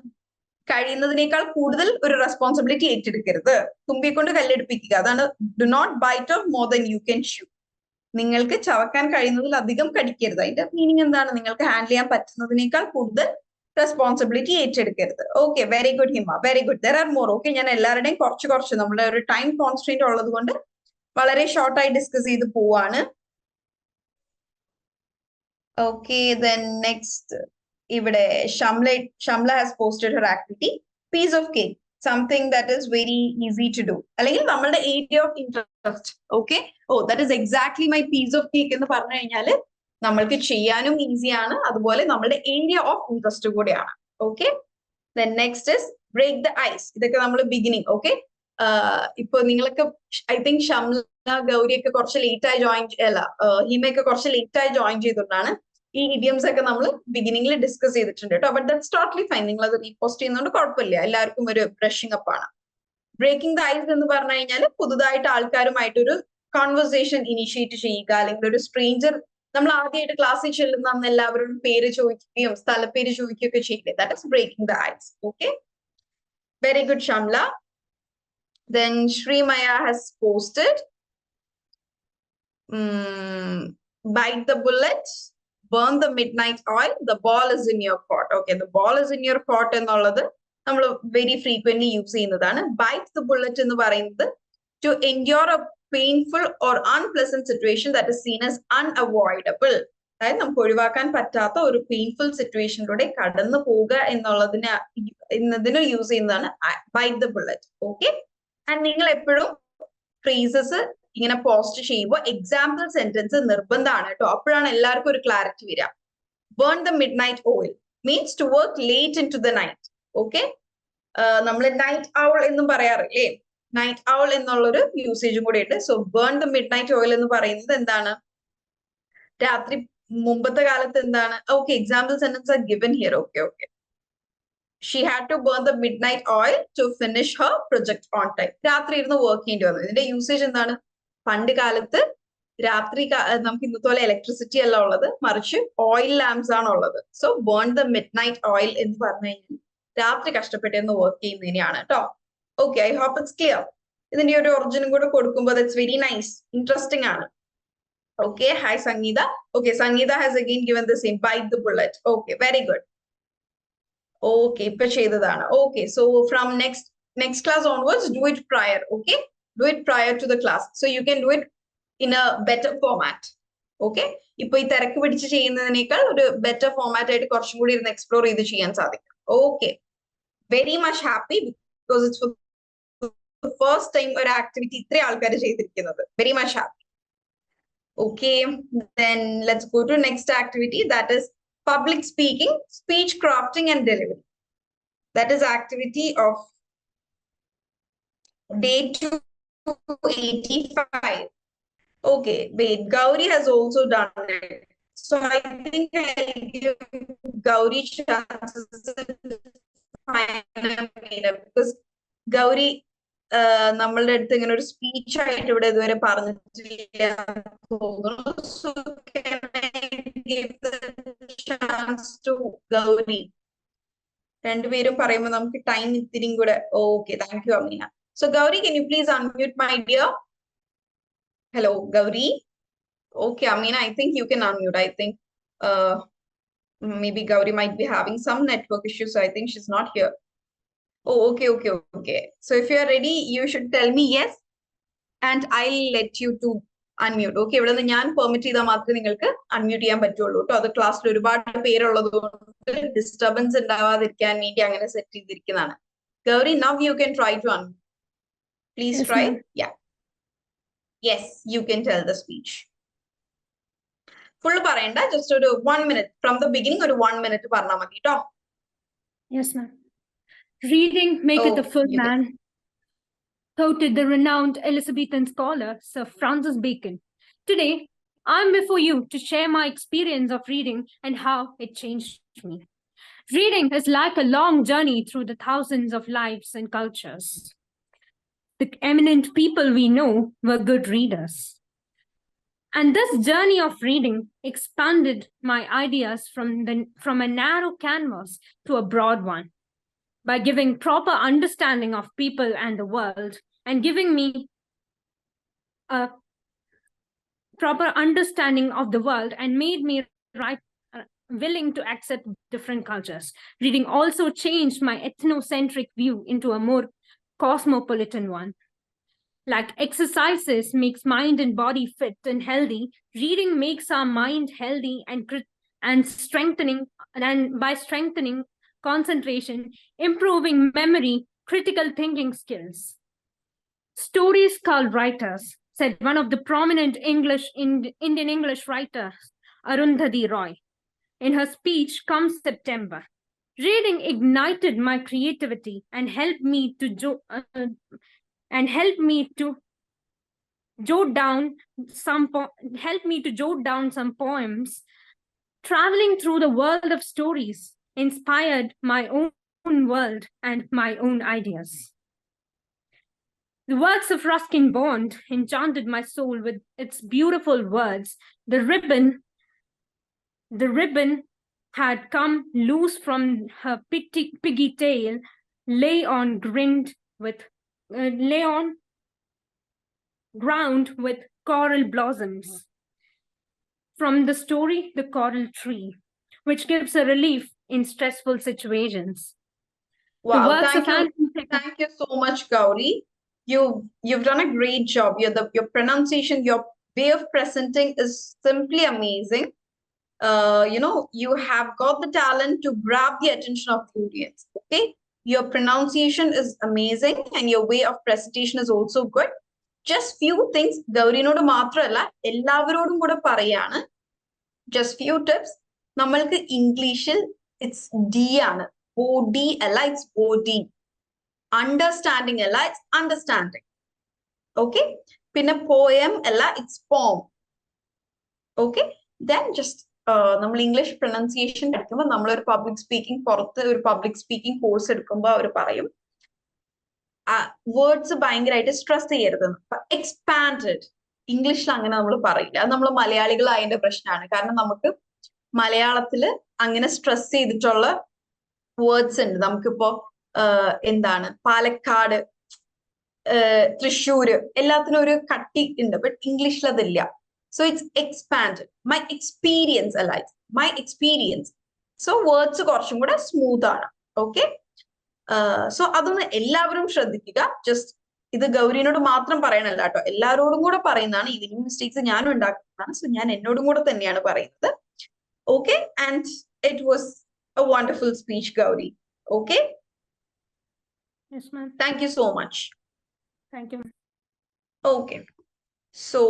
കഴിയുന്നതിനേക്കാൾ കൂടുതൽ ഒരു റെസ്പോൺസിബിലിറ്റി ഏറ്റെടുക്കരുത്. തുമ്പിയെ കൊണ്ട് കല്ലെടുപ്പിക്കുക, അതാണ് do not bite off more than you can chew. നിങ്ങൾക്ക് ചവക്കാൻ കഴിയുന്നതിൽ അധികം കടിക്കരുത്. അതിന്റെ മീനിങ് എന്താണ്? നിങ്ങൾക്ക് ഹാൻഡിൽ ചെയ്യാൻ പറ്റുന്നതിനേക്കാൾ കൂടുതൽ റെസ്പോൺസിബിലിറ്റി ഏറ്റെടുക്കരുത്. Okay, very good Hima, very good. There are more. Okay, ഞാൻ എല്ലാവരുടെയും കുറച്ച് നമ്മുടെ ഒരു ടൈം കോൺസ്ട്രെയിന്റ് ഉള്ളത് കൊണ്ട് വളരെ ഷോർട്ടായി ഡിസ്കസ് ചെയ്ത് പോവാണ്. ഓക്കെ, ദെൻ നെക്സ്റ്റ് ഇവിടെ Shamla has posted her activity piece of cake, something that is very easy to do, അല്ലെങ്കിൽ നമ്മളുടെ area of interest. Okay, that is exactly my piece of cake എന്ന് പറഞ്ഞു കഴിഞ്ഞാല് നമ്മൾക്ക് ചെയ്യാനും ഈസിയാണ്, അതുപോലെ നമ്മുടെ ഏരിയ ഓഫ് ഇൻട്രസ്റ്റ് കൂടെയാണ്. Okay, then next is break the ice. ഇതൊക്കെ നമ്മൾ ബിഗിനിങ്. ഓക്കെ, ഇപ്പൊ നിങ്ങളൊക്കെ ഐ തിങ്ക് ഷംല ഗൗരിയൊക്കെ കുറച്ച് ലേറ്റ് ആയി ജോയിൻ, ഹിമയൊക്കെ കുറച്ച് ലേറ്റ് ആയി ജോയിൻ ചെയ്തുകൊണ്ടാണ് ഈ ഇഡിയംസ് ഒക്കെ നമ്മൾ ബിഗിനിങ്ങിൽ ഡിസ്കസ് ചെയ്തിട്ടുണ്ട് കേട്ടോ. But that's totally fine. നിങ്ങൾ അത് റീപോസ്റ്റ് ചെയ്യുന്നതുകൊണ്ട് കുഴപ്പമില്ല, എല്ലാവർക്കും ഒരു ബ്രഷിംഗ് അപ്പ് ആണ്. ബ്രേക്കിംഗ് ദ ഐസ് എന്ന് പറഞ്ഞു കഴിഞ്ഞാൽ പുതുതായിട്ട് ആൾക്കാരുമായിട്ടൊരു കോൺവെർസേഷൻ ഇനിഷ്യേറ്റ് ചെയ്യുക, അല്ലെങ്കിൽ ഒരു സ്ട്രേഞ്ചർ നമ്മൾ ആദ്യമായിട്ട് ക്ലാസ്സിൽ ചെല്ലുന്ന അന്ന് എല്ലാവരും പേര് ചോദിക്കുകയും സ്ഥലപ്പേര് ചോദിക്കുകയൊക്കെ ചെയ്യില്ലേ? That is breaking the ice. Okay. Very good, Shamla. Then Shri Maya has posted. Bite the bullet, burn the midnight oil, the ball is in your court. Okay, the ball is in your court എന്നുള്ളത് നമ്മൾ very frequently use ചെയ്യുന്നതാണ്. Bite the bullet എന്ന് പറയുന്നത് to endure a painful or unpleasant situation that is seen as unavoidable. അതായത് നമുക്ക് ഒഴിവാക്കാൻ പറ്റാത്ത ഒരു പെയിൻഫുൾ സിറ്റുവേഷനിലൂടെ കടന്നു പോവുക എന്നതിന് യൂസ് ചെയ്യുന്നതാണ് bite the bullet. Okay. And നിങ്ങൾ എപ്പോഴും ഫ്രേസസ് ഇങ്ങനെ പോസ്റ്റ് ചെയ്യുമ്പോൾ എക്സാമ്പിൾ സെന്റൻസ് നിർബന്ധമാണ് കേട്ടോ. അപ്പോഴാണ് എല്ലാവർക്കും ഒരു ക്ലാരിറ്റി വരിക. Burn the midnight oil means to work late into the night. Okay. നമ്മൾ നൈറ്റ് ഔൾ എന്നും പറയാറില്ലേ? നൈറ്റ് ഔൾ എന്നുള്ളൊരു യൂസേജും കൂടെ ഉണ്ട്. So burn the midnight oil എന്ന് പറയുന്നത് എന്താണ്? രാത്രി മുമ്പത്തെ കാലത്ത് എന്താണ്? Okay, example sentence are given here. Okay okay. She had to burn the midnight oil to finish her project on time. രാത്രി ഇരുന്ന് വർക്ക് ചെയ്യേണ്ടി വന്നു. ഇതിന്റെ യൂസേജ് എന്താണ്? പണ്ട് കാലത്ത് രാത്രി നമുക്ക് ഇന്നത്തെ പോലെ ഇലക്ട്രിസിറ്റി അല്ല ഉള്ളത്, മറിച്ച് ഓയിൽ ലാംപ്സ് ആണ് ഉള്ളത്. So burn the midnight oil എന്ന് പറഞ്ഞു കഴിഞ്ഞാൽ രാത്രി കഷ്ടപ്പെട്ടെന്ന് വർക്ക് ചെയ്യുന്നതിനെയാണ് കേട്ടോ. Okay, I hope it's clear. ഇതിന്റെ ഒരു ഒറിജിനും കൂടെ കൊടുക്കുമ്പോൾ ദാറ്റ്സ് വെരി നൈസ്, ഇൻട്രസ്റ്റിംഗ് ആണ്. Okay, hi Sangeeta. Okay, Sangeeta has again given the same bite the bullet. Okay, very good. Okay, ഇപ്പൊ ചെയ്തതാണ്. Okay, so from next class onwards do it prior. Okay, do it prior to the class so you can do it in a better format. Okay, ഇപ്പൊ ഈ തിരക്ക് പിടിച്ച് ചെയ്യുന്നതിനേക്കാൾ ഒരു better format ആയിട്ട് കുറച്ചും കൂടി ഇരുന്ന് എക്സ്പ്ലോർ ചെയ്ത് ചെയ്യാൻ സാധിക്കും. Okay, very much happy because it's first time ഒരു ആക്ടിവിറ്റി ഇത്ര ആൾക്കാർ ചെയ്തിരിക്കുന്നത്. Very much happy. Okay, then let's go to next activity, that is public speaking, speech crafting and delivery. That is activity of day 285. Okay, wait, Gauri has also done it. So I think I'll give Gauri chances because Gauri നമ്മളുടെ അടുത്ത് ഇങ്ങനെ ഒരു speech ആയിട്ട് ഇവിടെ ഇതുവരെ പറഞ്ഞിട്ടില്ല തോന്നുന്നു. So can I give the chance to Gauri? രണ്ടുപേരും പറയുമ്പോൾ നമുക്ക് ടൈം ഇത്തിരിയും കൂടെ. Okay, thank you, Amina. So Gauri, can you please unmute, my dear? Hello, Gauri. Okay, Amina, I think you can unmute. I think maybe Gauri might be having some network issues, so I think she's not here. Oh, okay. So if you are ready, you should tell me yes, and I'll let you to unmute. Okay, ഇവിടെ നിന്ന് ഞാൻ permit ചെയ്താൽ മാത്രമേ നിങ്ങൾക്ക് unmute ചെയ്യാൻ പറ്റുള്ളൂ കേട്ടോ. അത് ക്ലാസ്സിൽ ഒരുപാട് പേരുള്ളത് കൊണ്ട് ഡിസ്റ്റർബൻസ് ഉണ്ടാവാതിരിക്കാൻ വേണ്ടി അങ്ങനെ set ചെയ്തിരിക്കുന്നതാണ്. Gauri, now you can try to unmute. Please Yes, try. ma'am. Yeah. Yes, you can tell the speech. Full പറയണ്ട, just ഒരു 1 minute from the beginning, ഒരു 1 minute പറഞ്ഞാൽ മതി കേട്ടോ. Yes, ma'am. Reading maketh a full man, quoted the renowned Elizabethan scholar Sir Francis Bacon. Today, I'm before you to share my experience of reading and how it changed me. Reading is like a long journey through the thousands of lives and cultures. The eminent people we know were good readers. And this journey of reading expanded my ideas from a narrow canvas to a broad one, by giving proper understanding of people and the world, and giving me a proper understanding of the world and made me willing to accept different cultures. Reading also changed my ethnocentric view into a more cosmopolitan one. Like exercises makes mind and body fit and healthy, reading makes our mind healthy and by strengthening concentration, improving memory, critical thinking skills. Stories called writers, said one of the prominent Indian English writers, Arundhati Roy, in her speech Come September. Reading ignited my creativity and helped me to jot down some poems. Traveling through the world of stories inspired my own world and my own ideas. The works of Ruskin Bond enchanted my soul with its beautiful words. The ribbon The ribbon had come loose from her piggy tail, lay on ground with coral blossoms. From the story, The Coral Tree, which gives a relief in stressful situations. The Wow, works thank of you. Anthony Thank you so much, Gauri. You've done a great job. Your pronunciation, your way of presenting is simply amazing. You have got the talent to grab the attention of the audience. Okay, your pronunciation is amazing and your way of presentation is also good. Just few things ഗൗരിനോട് മാത്രമല്ല എല്ലാവരോടും കൂടെ പറയാണ്. Just few tips. നമ്മൾക്ക് ഇംഗ്ലീഷിൽ it's D ആണ്. OD അല്ല, it's OD. Understanding അല്ല, it's understanding. Okay, പിന്നെ poem അല്ല, it's poem. Okay, then just നമ്മൾ ഇംഗ്ലീഷ് പ്രൊനൗൺസിയേഷൻ പഠിക്കുമ്പോൾ നമ്മളൊരു പബ്ലിക് സ്പീക്കിംഗ് പുറത്ത് ഒരു പബ്ലിക് സ്പീക്കിംഗ് കോഴ്സ് എടുക്കുമ്പോൾ അവർ പറയും വേർഡ്സ് ഭയങ്കരമായിട്ട് സ്ട്രെസ് ചെയ്യരുതെന്ന്. എക്സ്പാൻഡഡ് ഇംഗ്ലീഷിൽ അങ്ങനെ നമ്മൾ പറയില്ല. അത് നമ്മൾ മലയാളികളായതിന്റെ പ്രശ്നമാണ്. കാരണം നമുക്ക് മലയാളത്തിൽ അങ്ങനെ സ്ട്രെസ് ചെയ്തിട്ടുള്ള വേർഡ്സ് ഉണ്ട്. നമുക്കിപ്പോ എന്താണ് പാലക്കാട്, തൃശ്ശൂര് എല്ലാത്തിനും ഒരു കട്ടി ഉണ്ട്. ബട്ട് ഇംഗ്ലീഷിൽ അതില്ല. So it's expanded. My experience alike. My experience. So words കുറച്ചും കൂടെ സ്മൂത്ത് ആണ്. ഓക്കെ, സോ അതൊന്ന് എല്ലാവരും ശ്രദ്ധിക്കുക. ജസ്റ്റ് ഇത് ഗൗരിനോട് മാത്രം പറയണല്ല കേട്ടോ, എല്ലാവരോടും കൂടെ പറയുന്നതാണ്. ഇതിന് മിസ്റ്റേക്സ് ഞാനും ഉണ്ടാക്കുന്നതാണ്. സോ ഞാൻ എന്നോടും കൂടെ തന്നെയാണ് പറയുന്നത്. Okay, and it was A wonderful speech, Gauri. Okay, Yes, ma'am. Thank you so much. Thank you. Okay, so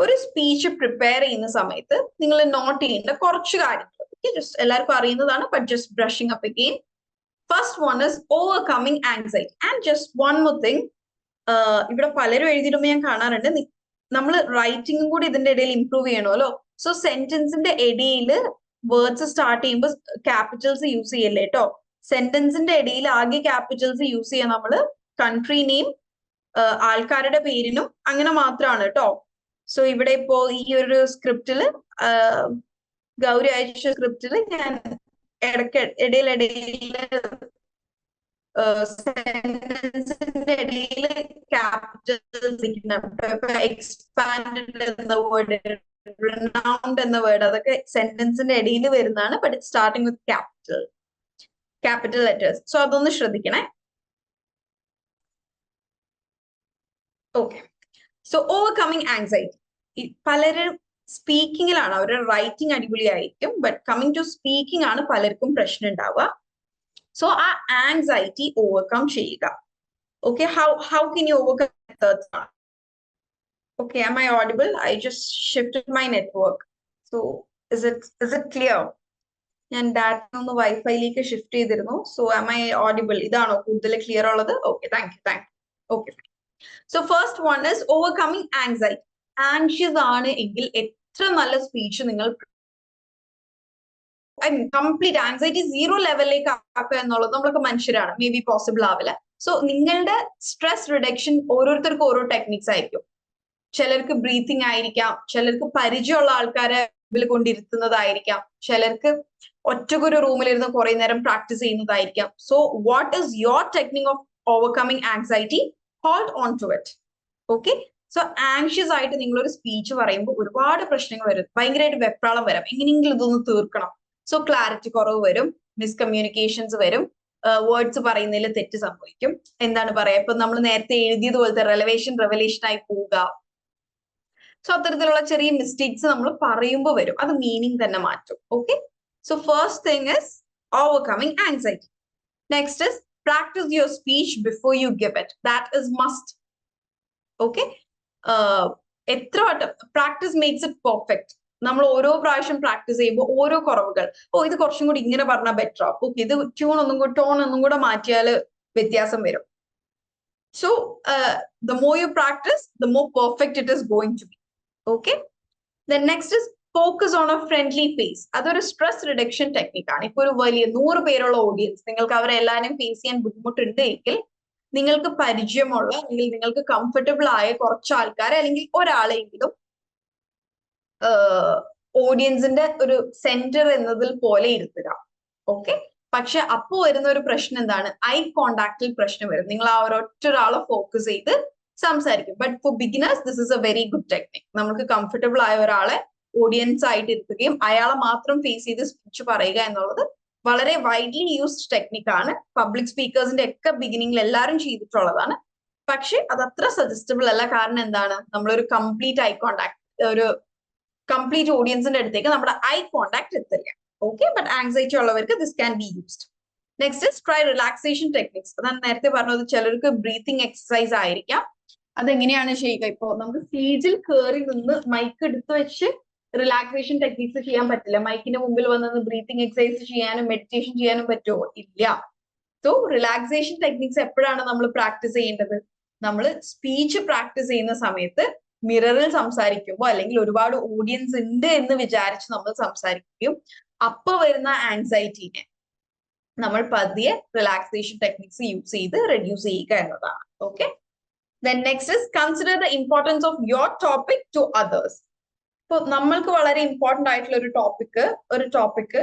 ഒരു സ്പീച്ച് പ്രിപ്പയർ ചെയ്യുന്ന സമയത്ത് നിങ്ങൾ നോട്ട് ചെയ്യേണ്ട കുറച്ച് കാര്യങ്ങൾ ജസ്റ്റ് എല്ലാവർക്കും അറിയുന്നതാണ്. But just brushing up again. First one is overcoming anxiety. And just one more thing, ഇവിടെ പലരും എഴുതിയിടുമ്പോൾ ഞാൻ കാണാറുണ്ട് നമ്മൾ റൈറ്റിംഗും കൂടി ഇതിന്റെ ഇടയിൽ ഇംപ്രൂവ് ചെയ്യണമല്ലോ. സോ സെന്റൻസിന്റെ ഇടയിൽ വേർഡ്സ് സ്റ്റാർട്ട് ചെയ്യുമ്പോൾ ക്യാപിറ്റൽസ് യൂസ് ചെയ്യല്ലേ കേട്ടോ. സെന്റൻസിന്റെ ഇടയിൽ ആകെ ക്യാപിറ്റൽസ് യൂസ് ചെയ്യാൻ നമ്മള് കൺട്രി നെയിം, ആൾക്കാരുടെ പേരിനും അങ്ങനെ മാത്രമാണ് കേട്ടോ. സോ ഇവിടെ ഇപ്പോ ഈ ഒരു സ്ക്രിപ്റ്റില് ഗൗരി അയച്ച സ്ക്രിപ്റ്റില് ഞാൻ ഇടയിലിടയില് സെന്റൻസിന്റെ ഇടയിൽ ക്യാപിറ്റൽസ് എക്സ്പാൻഡഡ് എന്ന വേർഡ്, റിനൗണ്ട് എന്ന വേർഡ്, അതൊക്കെ സെന്റൻസിന്റെ ഇടയിൽ വരുന്നതാണ്. But it starting with capital letters. So അതൊന്ന് ശ്രദ്ധിക്കണേ. Okay, so overcoming anxiety. പലരും സ്പീക്കിങ്ങിലാണ്, അവരുടെ റൈറ്റിംഗ് അടിപൊളിയായിരിക്കും. ബട്ട് കമ്മിങ് ടു സ്പീക്കിംഗ് ആണ് പലർക്കും പ്രശ്നം ഉണ്ടാവുക. സോ ആ ആങ്സൈറ്റി ഓവർകം ചെയ്യുക. Okay, how can you overcome? Okay, am I audible? I just shifted my network. So is it clear? ഞാൻ ഡാറ്റ ഒന്ന് വൈഫൈയിലേക്ക് ഷിഫ്റ്റ് ചെയ്തിരുന്നു. So am I audible? ഇതാണോ കൂടുതൽ ക്ലിയർ ഉള്ളത്? Okay, thank U. Okay, so first one is overcoming anxiety. Anxious ആണ് എങ്കിൽ എത്ര നല്ല സ്പീച്ച് നിങ്ങൾ കംപ്ലീറ്റ് ആങ്സൈറ്റി 0 ലെവലിലേക്ക് ആക്കുക എന്നുള്ളത് നമ്മളൊക്കെ മനുഷ്യരാണ്, മേ ബി പോസിബിൾ ആവില്ല. സോ നിങ്ങളുടെ സ്ട്രെസ് റിഡക്ഷൻ ഓരോരുത്തർക്കും ഓരോ ടെക്നിക്സ് ആയിരിക്കും. ചിലർക്ക് ബ്രീത്തിങ് ആയിരിക്കാം, ചിലർക്ക് പരിചയമുള്ള ആൾക്കാരെ മുമ്പിൽ കൊണ്ടിരുത്തുന്നതായിരിക്കാം, ചിലർക്ക് ഒറ്റക്കൊരു റൂമിലിരുന്ന് കുറെ നേരം പ്രാക്ടീസ് ചെയ്യുന്നതായിരിക്കാം. So what is your technique of overcoming anxiety? Hold on to it. Okay, so anxious ആയിട്ട് നിങ്ങളൊരു സ്പീച്ച് പറയുമ്പോൾ ഒരുപാട് പ്രശ്നങ്ങൾ വരും, ഭയങ്കരമായിട്ട് വെപ്രാളം വരാം. എങ്ങനെയെങ്കിലും ഇതൊന്ന് തീർക്കണം. സോ ക്ലാരിറ്റി കുറവ് വരും, മിസ്കമ്മ്യൂണിക്കേഷൻസ് വരും, വേർഡ്സ് പറയുന്നതിൽ തെറ്റ് സംഭവിക്കും. എന്താണ് പറയാ, ഇപ്പൊ നമ്മൾ നേരത്തെ എഴുതിയത് പോലത്തെ റെവലേഷൻ ആയി പോവുക. സോ അത്തരത്തിലുള്ള ചെറിയ മിസ്റ്റേക്സ് നമ്മൾ പറയുമ്പോൾ വരും, അത് മീനിങ് തന്നെ മാറ്റും. Okay, so first thing is overcoming anxiety. Next is practice your speech before you give it. That is must. Okay, എത്ര വട്ടം പ്രാക്ടീസ് മേക്സ് ഇറ്റ് പെർഫെക്റ്റ്. നമ്മൾ ഓരോ പ്രാവശ്യം പ്രാക്ടീസ് ചെയ്യുമ്പോൾ ഓരോ കുറവുകൾ, ഇത് കുറച്ചും കൂടി ഇങ്ങനെ പറഞ്ഞാൽ ബെറ്റർ ആവും, ഓക്കെ ഇത് ടോൺ ഒന്നും കൂടെ മാറ്റിയാൽ വ്യത്യാസം വരും. So the more you practice, the more perfect it is going to be. Okay, then next is focus on a friendly face. അതൊരു സ്ട്രെസ് റിഡക്ഷൻ ടെക്നിക്കാണ്. ഇപ്പൊ ഒരു വലിയ 100 പേരുള്ള ഓഡിയൻസ്, നിങ്ങൾക്ക് അവരെ എല്ലാവരും ഫേസ് ചെയ്യാൻ ബുദ്ധിമുട്ടുണ്ട് എങ്കിൽ നിങ്ങൾക്ക് പരിചയമുള്ള അല്ലെങ്കിൽ നിങ്ങൾക്ക് കംഫർട്ടബിൾ ആയ കുറച്ച് ആൾക്കാരെ അല്ലെങ്കിൽ ഒരാളെങ്കിലും ഓഡിയൻസിന്റെ ഒരു സെന്റർ എന്നതിൽ പോലെ ഇരുത്തുക. ഓക്കെ, പക്ഷെ അപ്പോ വരുന്ന ഒരു പ്രശ്നം എന്താണ്? ഐ കോണ്ടാക്റ്റിൽ പ്രശ്നം വരും. നിങ്ങൾ ആ ഒരൊറ്റ ഒരാളെ ഫോക്കസ് ചെയ്ത് സംസാരിക്കും. But for beginners this is A very good technique. നമുക്ക് കംഫർട്ടബിൾ ആയ ഒരാളെ ഓഡിയൻസ് ആയിട്ട് ഇരുത്തുകയും അയാളെ മാത്രം ഫേസ് ചെയ്ത് സ്പീച്ച് പറയുക എന്നുള്ളത് വളരെ വൈഡ്ലി യൂസ്ഡ് ടെക്നിക്കാണ്. പബ്ലിക് സ്പീക്കേഴ്സിന്റെ ഒക്കെ ബിഗിനിങ്ങിൽ എല്ലാവരും ചെയ്തിട്ടുള്ളതാണ്. പക്ഷെ അത് അത്ര സജസ്റ്റബിൾ അല്ല. കാരണം എന്താണ്? നമ്മളൊരു കംപ്ലീറ്റ് ഐ കോണ്ടാക്ട്, ഒരു കംപ്ലീറ്റ് ഓഡിയൻസിന്റെ അടുത്തേക്ക് നമ്മുടെ ഐ കോണ്ടാക്ട് എത്തില്ല. ഓക്കെ, ബട്ട് ആങ്സൈറ്റി ഉള്ളവർക്ക് this can be used. Next is try relaxation techniques. അതാണ് നേരത്തെ പറഞ്ഞത്. ചിലർക്ക് ബ്രീത്തിങ് എക്സസൈസ് ആയിരിക്കാം. അതെങ്ങനെയാണ് ചെയ്യുക? ഇപ്പോ നമുക്ക് സ്റ്റേജിൽ കയറി നിന്ന് മൈക്ക് എടുത്ത് വെച്ച് റിലാക്സേഷൻ ടെക്നിക്സ് ചെയ്യാൻ പറ്റില്ല. മൈക്കിന്റെ മുമ്പിൽ വന്ന് ബ്രീത്തിങ് എക്സസൈസ് ചെയ്യാനും മെഡിറ്റേഷൻ ചെയ്യാനും പറ്റുമോ? ഇല്ല. സോ റിലാക്സേഷൻ ടെക്നിക്സ് എപ്പോഴാണ് നമ്മൾ പ്രാക്ടീസ് ചെയ്യേണ്ടത്? നമ്മൾ സ്പീച്ച് പ്രാക്ടീസ് ചെയ്യുന്ന സമയത്ത് മിററിൽ സംസാരിക്കുമ്പോൾ അല്ലെങ്കിൽ ഒരുപാട് ഓഡിയൻസ് ഉണ്ട് എന്ന് വിചാരിച്ച് നമ്മൾ സംസാരിക്കുകയും അപ്പൊ വരുന്ന ആങ്സൈറ്റിനെ നമ്മൾ പതിയെ റിലാക്സേഷൻ ടെക്നിക്സ് യൂസ് ചെയ്ത് റെഡ്യൂസ് ചെയ്യുക എന്നതാണ്. Okay, then next is consider the importance of your topic to others. ഇപ്പൊ നമ്മൾക്ക് വളരെ ഇമ്പോർട്ടന്റ് ആയിട്ടുള്ള ഒരു ടോപ്പിക്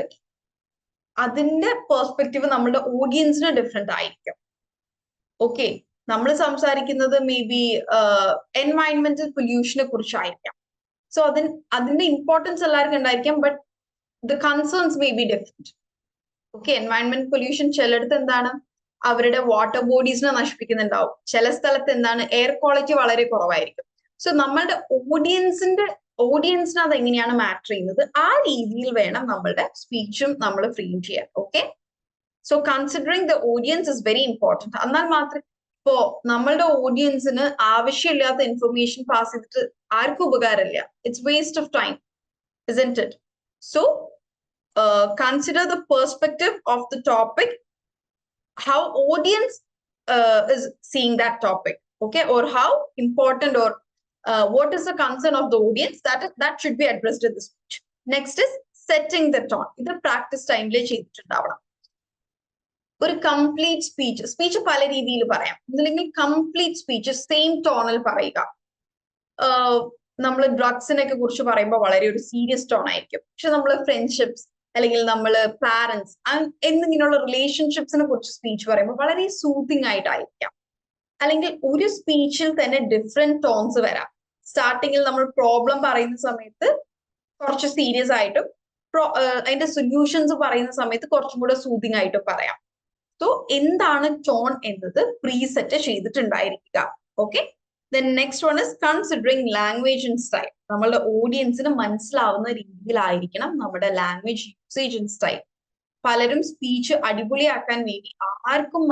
അതിന്റെ പെർസ്പെക്റ്റീവ് നമ്മുടെ ഓഡിയൻസിന് ഡിഫറെന്റ് ആയിരിക്കും. ഓക്കെ, നമ്മൾ സംസാരിക്കുന്നത് മേ ബി എൻവയൺമെന്റൽ പൊല്യൂഷനെ കുറിച്ചായിരിക്കാം. സോ അതിന്റെ ഇമ്പോർട്ടൻസ് എല്ലാവർക്കും ഉണ്ടായിരിക്കാം. But the concerns may be different. Okay, environment pollution ചിലയിടത്ത് എന്താണ്? അവരുടെ വാട്ടർ ബോഡീസിനെ നശിപ്പിക്കുന്നുണ്ടാവും. ചില സ്ഥലത്ത് എന്താണ്? എയർ ക്വാളിറ്റി വളരെ കുറവായിരിക്കും. സോ നമ്മളുടെ ഓഡിയൻസിന് അത് എങ്ങനെയാണ് മാറ്റർ ചെയ്യുന്നത്? ആ രീതിയിൽ വേണം നമ്മളുടെ സ്പീച്ചും നമ്മൾ ഫ്രെയിം ചെയ്യാൻ. Okay, so considering the audience is very important. എന്നാൽ മാത്രമേ ഇപ്പോ നമ്മളുടെ ഓഡിയൻസിന് ആവശ്യമില്ലാത്ത ഇൻഫർമേഷൻ പാസ് ചെയ്തിട്ട് ആർക്കും ഉപകാരമില്ല. It's waste of time, isn't it? So consider the perspective of the topic, how audience is seeing that topic, okay, or how important or what is the concern of the audience that should be addressed in the speech. Next is setting the tone. ഇത് practice ടൈമിൽ ചെയ്തിട്ടുണ്ടാവണം. ഒരു complete speech പല രീതിയിൽ പറയാം. അല്ലെങ്കിൽ complete speech same ടോണിൽ പറയുക. നമ്മൾ ഡ്രഗ്സിനൊക്കെ കുറിച്ച് പറയുമ്പോൾ വളരെ ഒരു സീരിയസ് ടോൺ ആയിരിക്കും. പക്ഷെ നമ്മൾ ഫ്രണ്ട്ഷിപ്സ് അല്ലെങ്കിൽ നമ്മൾ പാരന്റ്സ് എന്നിങ്ങനെയുള്ള റിലേഷൻഷിപ്സിനെ കുറിച്ച് സ്പീച്ച് പറയുമ്പോൾ വളരെ സൂത്തിങ് ആയിട്ടായിരിക്കാം. അല്ലെങ്കിൽ ഒരു സ്പീച്ചിൽ തന്നെ ഡിഫറെന്റ് ടോൺസ് വരാം. സ്റ്റാർട്ടിങ്ങിൽ നമ്മൾ പ്രോബ്ലം പറയുന്ന സമയത്ത് കുറച്ച് സീരിയസ് ആയിട്ടും അതിന്റെ സൊല്യൂഷൻസ് പറയുന്ന സമയത്ത് കുറച്ചും കൂടെ സൂത്തിങ് ആയിട്ടും പറയാം. സോ എന്താണ് ടോൺ എന്നത് പ്രീസെറ്റ് ചെയ്തിട്ടുണ്ടായിരിക്കുക. Okay, then next one is considering language and style. നമ്മളുടെ ഓഡിയൻസിന് മനസ്സിലാവുന്ന രീതിയിലായിരിക്കണം നമ്മുടെ ലാംഗ്വേജ് യൂസേജ് ആൻഡ് സ്റ്റൈൽ. പലരും സ്പീച്ച് അടിപൊളിയാക്കാൻ വേണ്ടി ആർക്കും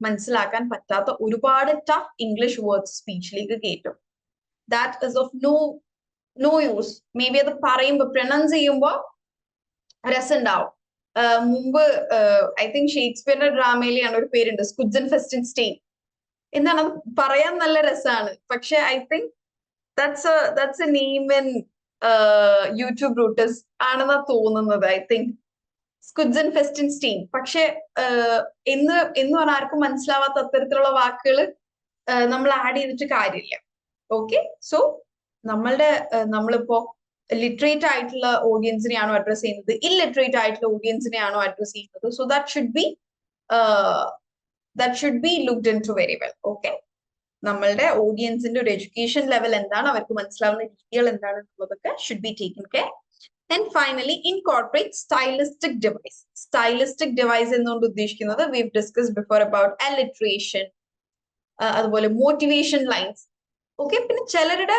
മനസ്സിലാക്കാൻ പറ്റാത്ത ഒരുപാട് ടഫ് ഇംഗ്ലീഷ് വേർഡ്സ് സ്പീച്ചിലേക്ക് കയറ്റും. That is of no use. Maybe അത് പറയുമ്പോൾ പ്രൊനൗൺസ് ചെയ്യുമ്പോൾ രസമുണ്ടാവും. മുമ്പ് ഐ തിങ്ക് ഷേക്സ്പിയറിന്റെ ഡ്രാമയിലാണ് ഒരു പേരുണ്ട്, സ്കുഡ്സ് ആൻഡ് ഫെസ്റ്റൻ സ്റ്റെയിൻ. എന്താണ് അത് പറയാൻ നല്ല രസമാണ്. പക്ഷെ I think that's a name in YouTube routers ആണെന്നാ തോന്നുന്നത്. I think scuds and Festenstein. പക്ഷെ എന്ന് പറഞ്ഞാൽ ആർക്കും മനസ്സിലാവാത്ത അത്തരത്തിലുള്ള വാക്കുകൾ നമ്മൾ ആഡ് ചെയ്തിട്ട് കാര്യമില്ല. ഓക്കെ, സോ നമ്മളിപ്പോ ലിറ്ററേറ്റ് ആയിട്ടുള്ള ഓഡിയൻസിനെയാണോ അഡ്രസ് ചെയ്യുന്നത്, ഇല്ലിറ്ററേറ്റ് ആയിട്ടുള്ള ഓഡിയൻസിനെയാണോ അഡ്രസ് ചെയ്യുന്നത്? So that should be looked into very well. Okay, നമ്മളുടെ ഓഡിയൻസിന്റെ ഒരു എഡ്യൂക്കേഷൻ ലെവൽ എന്താണ്, അവർക്ക് മനസ്സിലാവുന്ന രീതികൾ എന്താണ് എന്നുള്ളതൊക്കെ should be taken care. And finally, incorporate stylistic device. Stylistic device എന്നുകൊണ്ട് ഉദ്ദേശിക്കുന്നത് we've discussed before about alliteration, അതുപോലെ motivation lines. ഓക്കെ, പിന്നെ ചിലരുടെ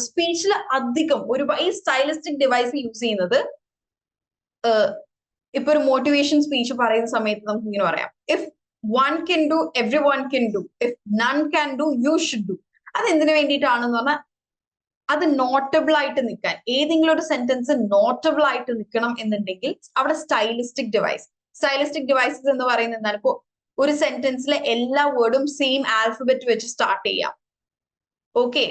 സ്പീച്ചിൽ അധികം ഈ സ്റ്റൈലിസ്റ്റിക് ഡിവൈസ് യൂസ് ചെയ്യുന്നത്, ഇപ്പൊ ഒരു മോട്ടിവേഷൻ സ്പീച്ച് പറയുന്ന സമയത്ത് നമുക്ക് ഇങ്ങനെ പറയാം, if one can do, everyone can do. If none can do, you should do. അത് എന്തിനു വേണ്ടിയിട്ടാണെന്ന് പറഞ്ഞാൽ അത് നോട്ടബിൾ ആയിട്ട് നിൽക്കാൻ, ഏതെങ്കിലും ഒരു സെന്റൻസ് നോട്ടബിൾ ആയിട്ട് നിൽക്കണം എന്നുണ്ടെങ്കിൽ അവിടെ സ്റ്റൈലിസ്റ്റിക് ഡിവൈസസ് എന്ന് പറയുന്നത് എന്താണ്? ഇപ്പോ ഒരു സെന്റൻസിലെ എല്ലാ വേർഡും സെയിം ആൽഫബറ്റ് വെച്ച് സ്റ്റാർട്ട് ചെയ്യാം. ഓക്കെ,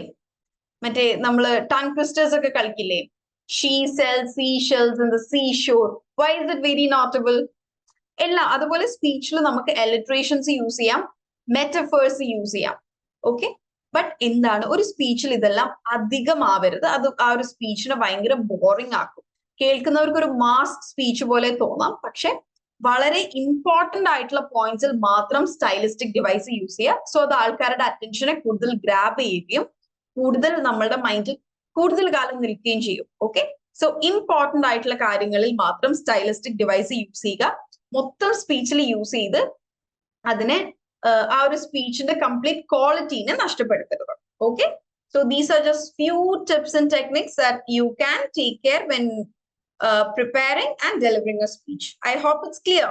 മറ്റേ നമ്മള് ടങ് ട്വിസ്റ്റേഴ്സ് ഒക്കെ കളിക്കില്ലേ? She sells sea shells in the sea shore. Why is it very notable? എല്ലാം അതുപോലെ സ്പീച്ചിൽ നമുക്ക് എലിട്രേഷൻസ് യൂസ് ചെയ്യാം, മെറ്റഫേഴ്സ് യൂസ് ചെയ്യാം. ഓക്കെ, ബട്ട് എന്താണ് ഒരു സ്പീച്ചിൽ ഇതെല്ലാം അധികമാവരുത്. അത് ആ ഒരു സ്പീച്ചിനെ ഭയങ്കര ബോറിംഗ് ആക്കും. കേൾക്കുന്നവർക്ക് ഒരു മാസ് സ്പീച്ച് പോലെ തോന്നാം, പക്ഷെ വളരെ ഇമ്പോർട്ടന്റ് ആയിട്ടുള്ള പോയിന്റ്സിൽ മാത്രം സ്റ്റൈലിസ്റ്റിക് ഡിവൈസ് യൂസ് ചെയ്യുക. സോ അത് ആൾക്കാരുടെ അറ്റൻഷനെ കൂടുതൽ ഗ്രാബ് ചെയ്യുകയും കൂടുതൽ നമ്മളുടെ മൈൻഡിൽ കൂടുതൽ കാലം നിൽക്കുകയും ചെയ്യും. ഓക്കെ, സോ ഇമ്പോർട്ടന്റ് ആയിട്ടുള്ള കാര്യങ്ങളിൽ മാത്രം സ്റ്റൈലിസ്റ്റിക് ഡിവൈസ് യൂസ് ചെയ്യുക. മൊത്തം സ്പീച്ചിൽ യൂസ് ചെയ്ത് അതിനെ ആ ഒരു സ്പീച്ചിന്റെ കംപ്ലീറ്റ് ക്വാളിറ്റീനെ നഷ്ടപ്പെടുത്തരുത്. Okay, so these are just few tips and techniques that you can take care when preparing and delivering a speech. I hope it's clear.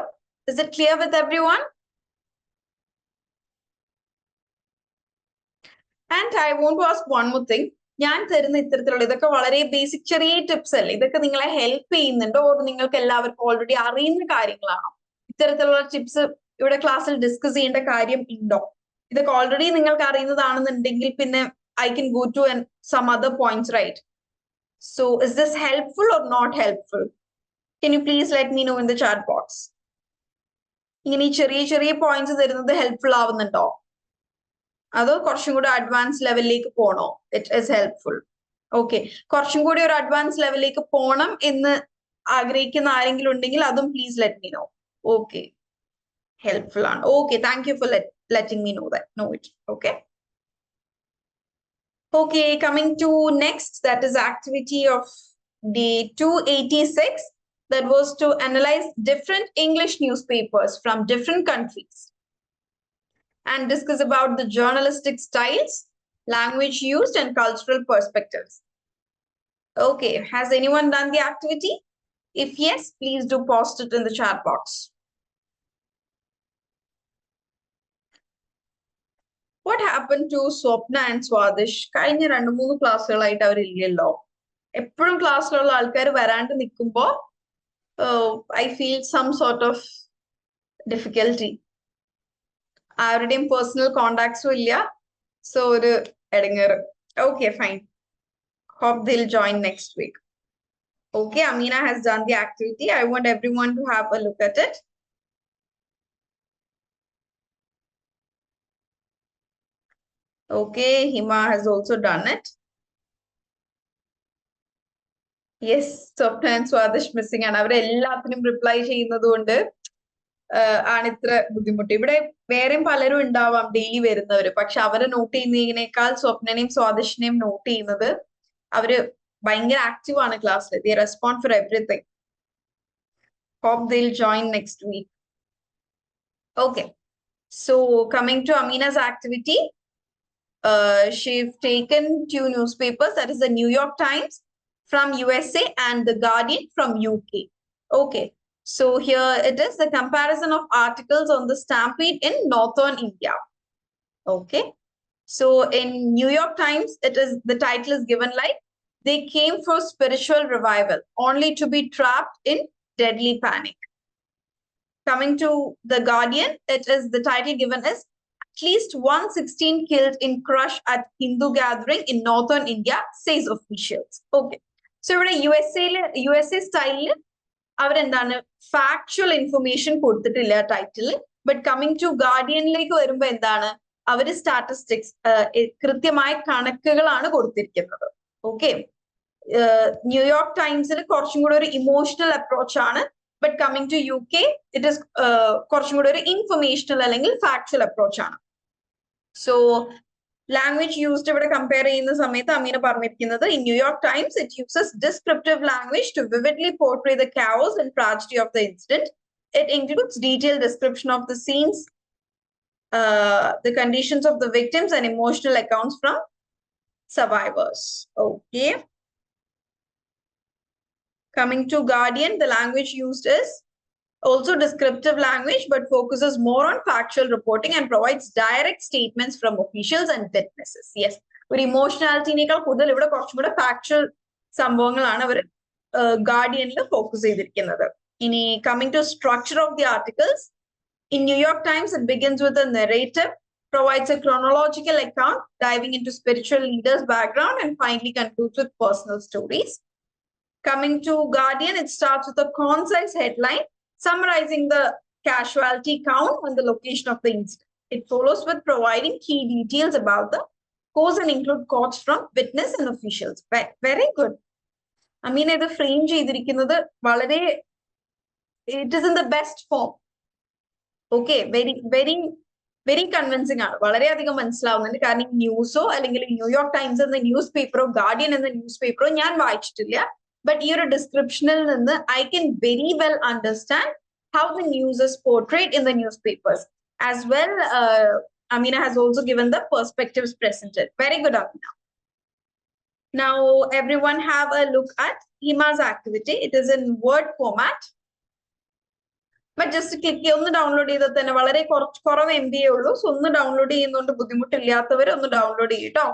Is it clear with everyone? And I want to ask one more thing. ഞാൻ തരുന്ന ഇത്തരത്തിലുള്ള ഇതൊക്കെ വളരെ basic ചെറിയ tips അല്ലേ? ഇതൊക്കെ നിങ്ങളെ help ചെയ്യുന്നുണ്ടോ? ഓർ നിങ്ങൾക്ക് എല്ലാവർക്കും ഓൾറെഡി അറിയുന്ന കാര്യങ്ങളാണോ? ഇത്തരത്തിലുള്ള ടിപ്സ് ഇവിടെ ക്ലാസ്സിൽ ഡിസ്കസ് ചെയ്യേണ്ട കാര്യം ഉണ്ടോ? ഇതൊക്കെ ഓൾറെഡി നിങ്ങൾക്ക് അറിയുന്നതാണെന്നുണ്ടെങ്കിൽ പിന്നെ I can go to some other points, right? So is this helpful or not helpful? Can you please let me know in the chat box? ഇങ്ങനെ ഈ ചെറിയ ചെറിയ പോയിന്റ്സ് തരുന്നത് ഹെൽപ്ഫുൾ ആവുന്നുണ്ടോ? അതോ കുറച്ചും കൂടി അഡ്വാൻസ് ലെവലിലേക്ക് പോണോ? It is helpful. ഓക്കെ, കുറച്ചും കൂടി ഒരു അഡ്വാൻസ് ലെവലിലേക്ക് പോണം എന്ന് ആഗ്രഹിക്കുന്ന ആരെങ്കിലും ഉണ്ടെങ്കിൽ അതും please let me know. Okay, helpful ആണ്. Okay, thank you for letting me know that. Know it. Okay. Okay, coming to next, that is activity of day 286. That was to analyze different English newspapers from different countries and discuss about the journalistic styles, language used, and cultural perspectives. Okay, has anyone done the activity? If yes, please do post it in the chat box. What happened to Swapna and Swadish? കഴിഞ്ഞ 2-3 ക്ലാസ്സുകളായിട്ട് അവരില്ലല്ലോ. എപ്പോഴും ക്ലാസ്സിലുള്ള ആൾക്കാർ വരാണ്ട് നിൽക്കുമ്പോൾ I feel some sort of difficulty. ആരുടെയും personal കോണ്ടാക്ട്സും ഇല്ല, so ഒരു ഇടങ്ങേറ്. Okay, fine. Hope they'll join next week. Okay, Amina has done the activity. I want everyone to have a look at it. Okay, Hima has also done it. Yes, Swapna and Swadish missing ആണ്. അവരെല്ലാത്തിനും reply ചെയ്യുന്നത് കൊണ്ട് ആണ് ഇത്ര ബുദ്ധിമുട്ട്. ഇവിടെ വേറെയും പലരും ഉണ്ടാവാം ഡെയിലി വരുന്നവര്, പക്ഷെ അവരെ നോട്ട് ചെയ്യുന്നതിനേക്കാൾ സ്വപ്നനെയും സ്വാദിഷിനെയും നോട്ട് ചെയ്യുന്നത് അവര് ഭയങ്കര ആക്റ്റീവ് ആണ് ക്ലാസ്സിൽ. They respond for everything. Hope they'll join next week. Okay, so coming to Amina's activity, she's taken 2 newspapers, that is the New York Times from USA and the Guardian from UK. Okay, so here it is the comparison of articles on the stampede in northern India. Okay, so in New York Times, the title is given like, they came for spiritual revival only to be trapped in deadly panic. Coming to the Guardian, the title given is, at least 116 killed in crush at Hindu gathering in northern India, says officials. Okay, so ഇവിടെ USA സ്റ്റൈലിൽ അവരെന്താണ് factual information കൊടുത്തിട്ടില്ല title. But coming to ഗാർഡിയനിലേക്ക് വരുമ്പോ എന്താണ്, അവര് statistics കൃത്യമായ കണക്കുകളാണ് കൊടുത്തിരിക്കുന്നത്. Okay, New York ടൈംസിൽ കുറച്ചും കൂടെ ഒരു ഇമോഷണൽ അപ്രോച്ച് ആണ്. But coming to UK, it is കുറച്ചും കൂടെ ഒരു ഇൻഫർമേഷണൽ അല്ലെങ്കിൽ ഫാക്ച്വൽ അപ്രോച്ച് ആണ്. സോ ലാംഗ്വേജ് യൂസ്ഡ് ഇവിടെ കമ്പയർ ചെയ്യുന്ന സമയത്ത് അമീന പറഞ്ഞിരിക്കുന്നത്, in New York Times it uses descriptive language to vividly portray the chaos and tragedy of the incident. It includes detailed description of the scenes, the conditions of the victims, and emotional accounts from survivors. Okay. Coming to Guardian, the language used is also descriptive language, but focuses more on factual reporting and provides direct statements from officials and witnesses. Yes, ഒരു ഇമോഷണാലിറ്റിനേക്കാൾ കൂടുതൽ ഇവിടെ കുറച്ചും കൂടെ factual സംഭവങ്ങളാണ് അവർ ഗാർഡിയനിൽ focus ചെയ്തിരിക്കുന്നത്. ഇനി coming to structure of the articles, in New York Times, it begins with a narrative, provides a chronological account, diving into spiritual leaders' background, and finally concludes with personal stories. Coming to Guardian, it starts with a concise headline, summarizing the casualty count and the location of the incident. It follows with providing key details about the cause and include quotes from witness and officials. Very good. I mean, the frame ചെയ്തിരിക്കുന്നത് വളരെ, it is in the best form. Okay, very convincing ആണ്. വളരെയധികം മനസ്സിലാവുന്നുണ്ട്. കാരണം ന്യൂസോ അല്ലെങ്കിൽ New York times എന്ന news പേപ്പറോ guardian എന്ന news പേപ്പറോ ഞാൻ വായിച്ചിട്ടില്ല. ബട്ട് ഈ ഒരു ഡിസ്ക്രിപ്ഷനിൽ നിന്ന് I can very well understand how the news is portrayed in the newspapers. As well, Amina has also given the perspectives presented. Very good, Amina. Now, everyone have a look at Hima's activity. It is in Word format. But just click ഒന്ന് download ചെയ്താൽ തന്നെ വളരെ കുറവ് MB ഉള്ളൂ. So ഒന്ന് download ചെയ്യുന്നതുകൊണ്ട് ബുദ്ധിമുട്ടില്ലാത്തവർ ഒന്ന് download ചെയ്യട്ടോ.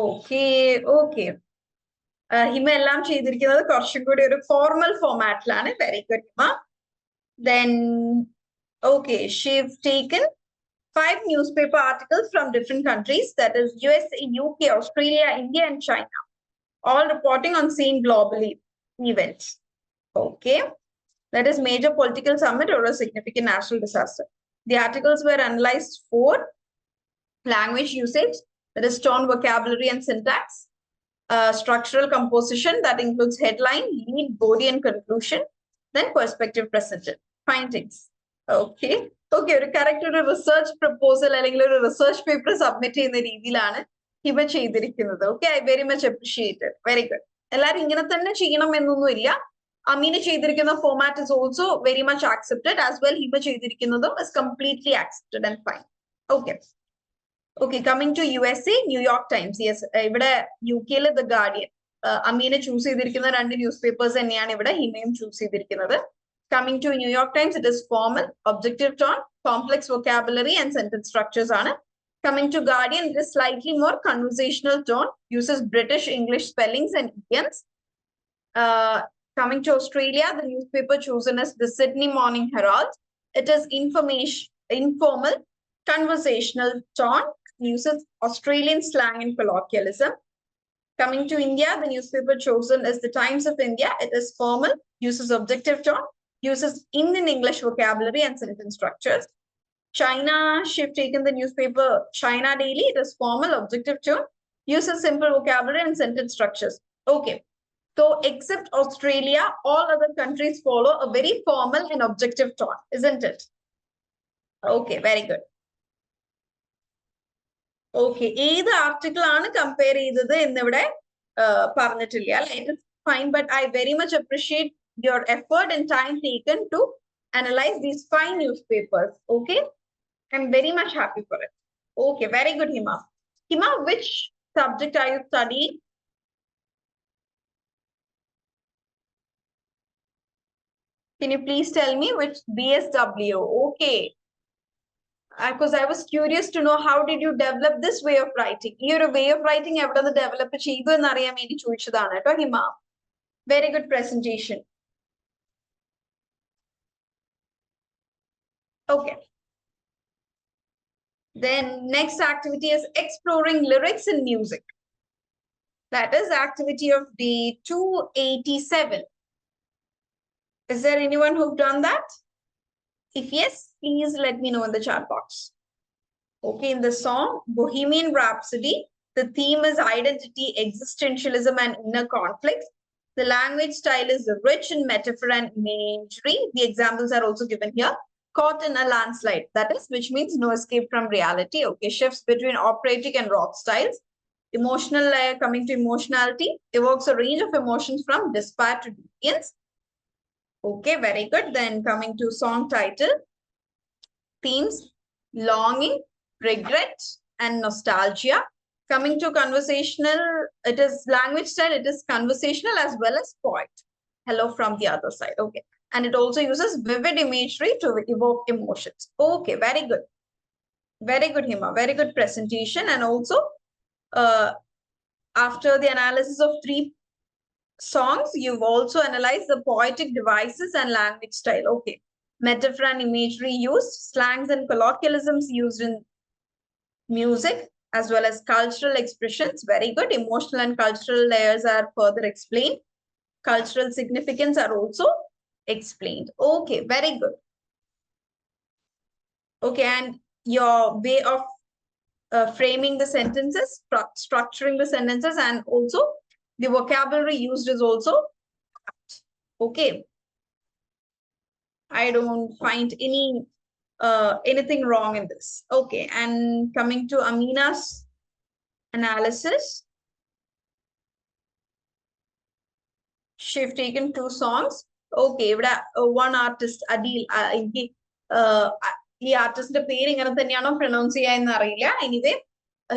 ഓക്കെ. ഹിമ എല്ലാം ചെയ്തിരിക്കുന്നത് കുറച്ചും കൂടി ഒരു formal ഫോർമാറ്റിലാണ്. Very good Hima. Then, okay, she've taken 5 newspaper articles from different countries, that is USA, UK, Australia, India, and China, all reporting on same global events. Okay, that is major political summit or a significant national disaster. The articles were analyzed for language usage, that is tone, vocabulary, and syntax, structural composition, that includes headline, lead, body, and conclusion, then perspective presented. Findings. Okay, ഒരു correct ഒരു research proposal അല്ലെങ്കിൽ ഒരു research paper submit ചെയ്യുന്ന രീതിയിലാണ് ഹിമ ചെയ്തിരിക്കുന്നത്. Okay, I very much appreciated. Very good. എല്ലാവരും ഇങ്ങനെ തന്നെ ചെയ്യണം എന്നൊന്നുമില്ല. അമീന ചെയ്തിരിക്കുന്ന format is also very much accepted. As well Hima ചെയ്തിരിക്കുന്നതും is completely accepted and fine. Okay, coming to USA, New York Times. Yes, ഇവിടെ UK the Guardian. Ameena choose ചെയ്തിരിക്കുന്ന 2 newspapers തന്നെയാണ് ഇവിടെ ഹിമയും ചൂസ് ചെയ്തിരിക്കുന്നത്. Coming to New York Times, it is formal, objective tone, complex vocabulary, and sentence structures. Coming to Guardian, it is slightly more conversational tone, uses British English spellings and idioms. Coming to Australia, the newspaper chosen is the Sydney Morning Herald. It is informal, conversational tone, uses Australian slang and colloquialism. Coming to India, the newspaper chosen is the Times of India. It is formal, uses objective tone, uses Indian English vocabulary and sentence structures. China, she've taken the newspaper China Daily. It is formal, objective tone, uses simple vocabulary and sentence structures. Okay, so except Australia, all other countries follow a very formal and objective tone, isn't it? Okay, very good. Okay, ഏത് article ആണ് compare ചെയ്തത് എന്നിവിടെ പറഞ്ഞിട്ടില്ല. It is fine, but I very much appreciate your effort and time taken to analyze these 5 newspapers. Okay, I'm very much happy for it. Okay, very good, Hima. Hima, which subject are you studying? Can you please tell me which BSW? Okay, because I was curious to know how did you develop this way of writing. Your way of writing ever the develop cheedu ennu ariyan vendi choichadana ട്ടോ Hima. Very good presentation. Okay. Then next activity is exploring lyrics in music. That is activity of day 287. Is there anyone who've done that? If yes, please let me know in the chat box. Okay, in the song Bohemian Rhapsody, the theme is identity, existentialism, and inner conflicts. The language style is rich in metaphor and imagery. The examples are also given here. Caught in a landslide, that is, which means no escape from reality. Okay, shifts between operatic and rock styles. Emotional layer, coming to emotionality, evokes a range of emotions from despair to defiance. Okay, very good. Then coming to song title, themes, longing, regret, and nostalgia. Coming to conversational, it is language style, it is conversational as well as poet. Hello from the other side. Okay. And it also uses vivid imagery to evoke emotions. Okay, very good. Very good, Hima. Very good presentation. And also, after the analysis of 3 songs, you've also analyzed the poetic devices and language style. Okay. Metaphor and imagery used, slangs and colloquialisms used in music, as well as cultural expressions. Very good. Emotional and cultural layers are further explained. Cultural significance are also explained. Okay, very good. Okay, and your way of framing the sentences, structuring the sentences, and also the vocabulary used is also okay. I don't find anything wrong in this. Okay, and coming to Amina's analysis, she've taken 2 songs. Okay, one artist, Adil, ഈ ആർട്ടിസ്റ്റിന്റെ പേര് ഇങ്ങനെ തന്നെയാണോ pronounce ചെയ്യാന്ന് അറിയില്ല. Anyway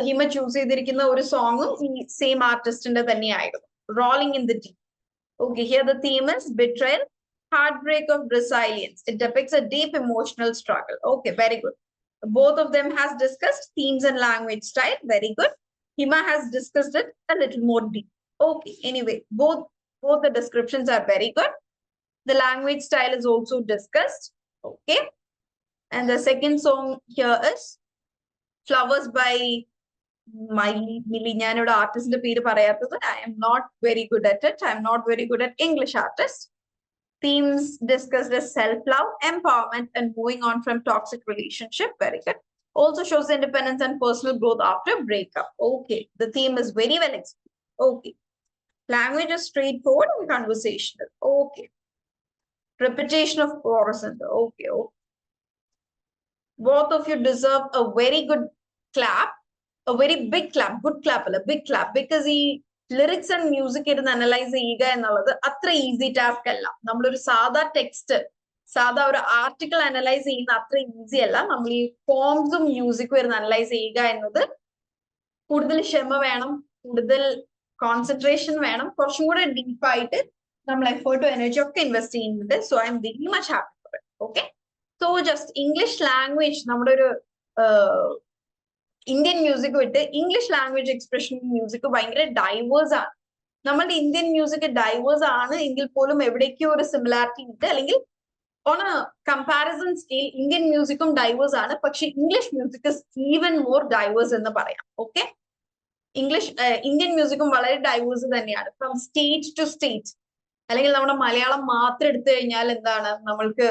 ഹിമ choose ചെയ്തിരിക്കുന്ന ഒരു സോങ്ങും ഈ same ആർട്ടിസ്റ്റിന്റെ തന്നെയായിരുന്നു. Rolling in the deep. Okay, here the theme is betrayal, heartbreak of resilience. It depicts a deep emotional struggle. Okay, very good. Both of them has discussed themes and language style. Very good. Hima has discussed it a little more deep. Okay, anyway, both the descriptions are very good. The language style is also discussed. Okay. And the second song here is Flowers by ഞാനിവിടെ ആർട്ടിസ്റ്റിന്റെ പേര് പറയാത്തത്. I am not very good at it. I am not very good at English artists. Themes discussed as self-love, empowerment, and moving on from toxic relationship. Very good. Also shows independence and personal growth after breakup. Okay, the theme is very well explained. Okay, language is straightforward and conversational. Okay, repetition of chorus and okay. Both of you deserve a very good clap. A very big clap, good clap, a big clap, because ഈ lyrics and music ഇരുന്ന് analyse ചെയ്യുക എന്നുള്ളത് അത്ര easy task അല്ല. നമ്മളൊരു സാധാ text, സാധാ ഒരു ആർട്ടിക്കിൾ അനലൈസ് ചെയ്യുന്ന അത്ര ഈസി അല്ല. നമ്മൾ ഈ ഫോംസും മ്യൂസിക്കും ഇരുന്ന് അനലൈസ് ചെയ്യുക എന്നത് കൂടുതൽ ക്ഷമ വേണം, കൂടുതൽ കോൺസെൻട്രേഷൻ വേണം, കുറച്ചും കൂടെ ഡീപ്പായിട്ട് നമ്മൾ എഫേർട്ടും എനർജി ഒക്കെ ഇൻവെസ്റ്റ് ചെയ്യുന്നുണ്ട്. So I am very much happy for it. Okay, so just English language, നമ്മുടെ ഒരു ഇന്ത്യൻ മ്യൂസിക് വിട്ട് ഇംഗ്ലീഷ് ലാംഗ്വേജ് എക്സ്പ്രഷൻ മ്യൂസിക് ഭയങ്കര ഡൈവേഴ്സ് ആണ്. നമ്മളുടെ ഇന്ത്യൻ മ്യൂസിക് ഡൈവേഴ്സ് ആണ് എങ്കിൽ പോലും എവിടേക്കോ ഒരു സിമിലാരിറ്റി ഉണ്ട്, അല്ലെങ്കിൽ on a comparison scale Indian മ്യൂസിക്കും ഡൈവേഴ്സ് ആണ്. പക്ഷെ English music is even more diverse എന്ന് പറയാം. ഓക്കെ, ഇന്ത്യൻ മ്യൂസിക്കും വളരെ ഡൈവേഴ്സ് തന്നെയാണ്, ഫ്രം സ്റ്റേറ്റ് ടു സ്റ്റേറ്റ്. അല്ലെങ്കിൽ നമ്മുടെ മലയാളം മാത്രം എടുത്തു കഴിഞ്ഞാൽ എന്താണ്, നമ്മൾക്ക്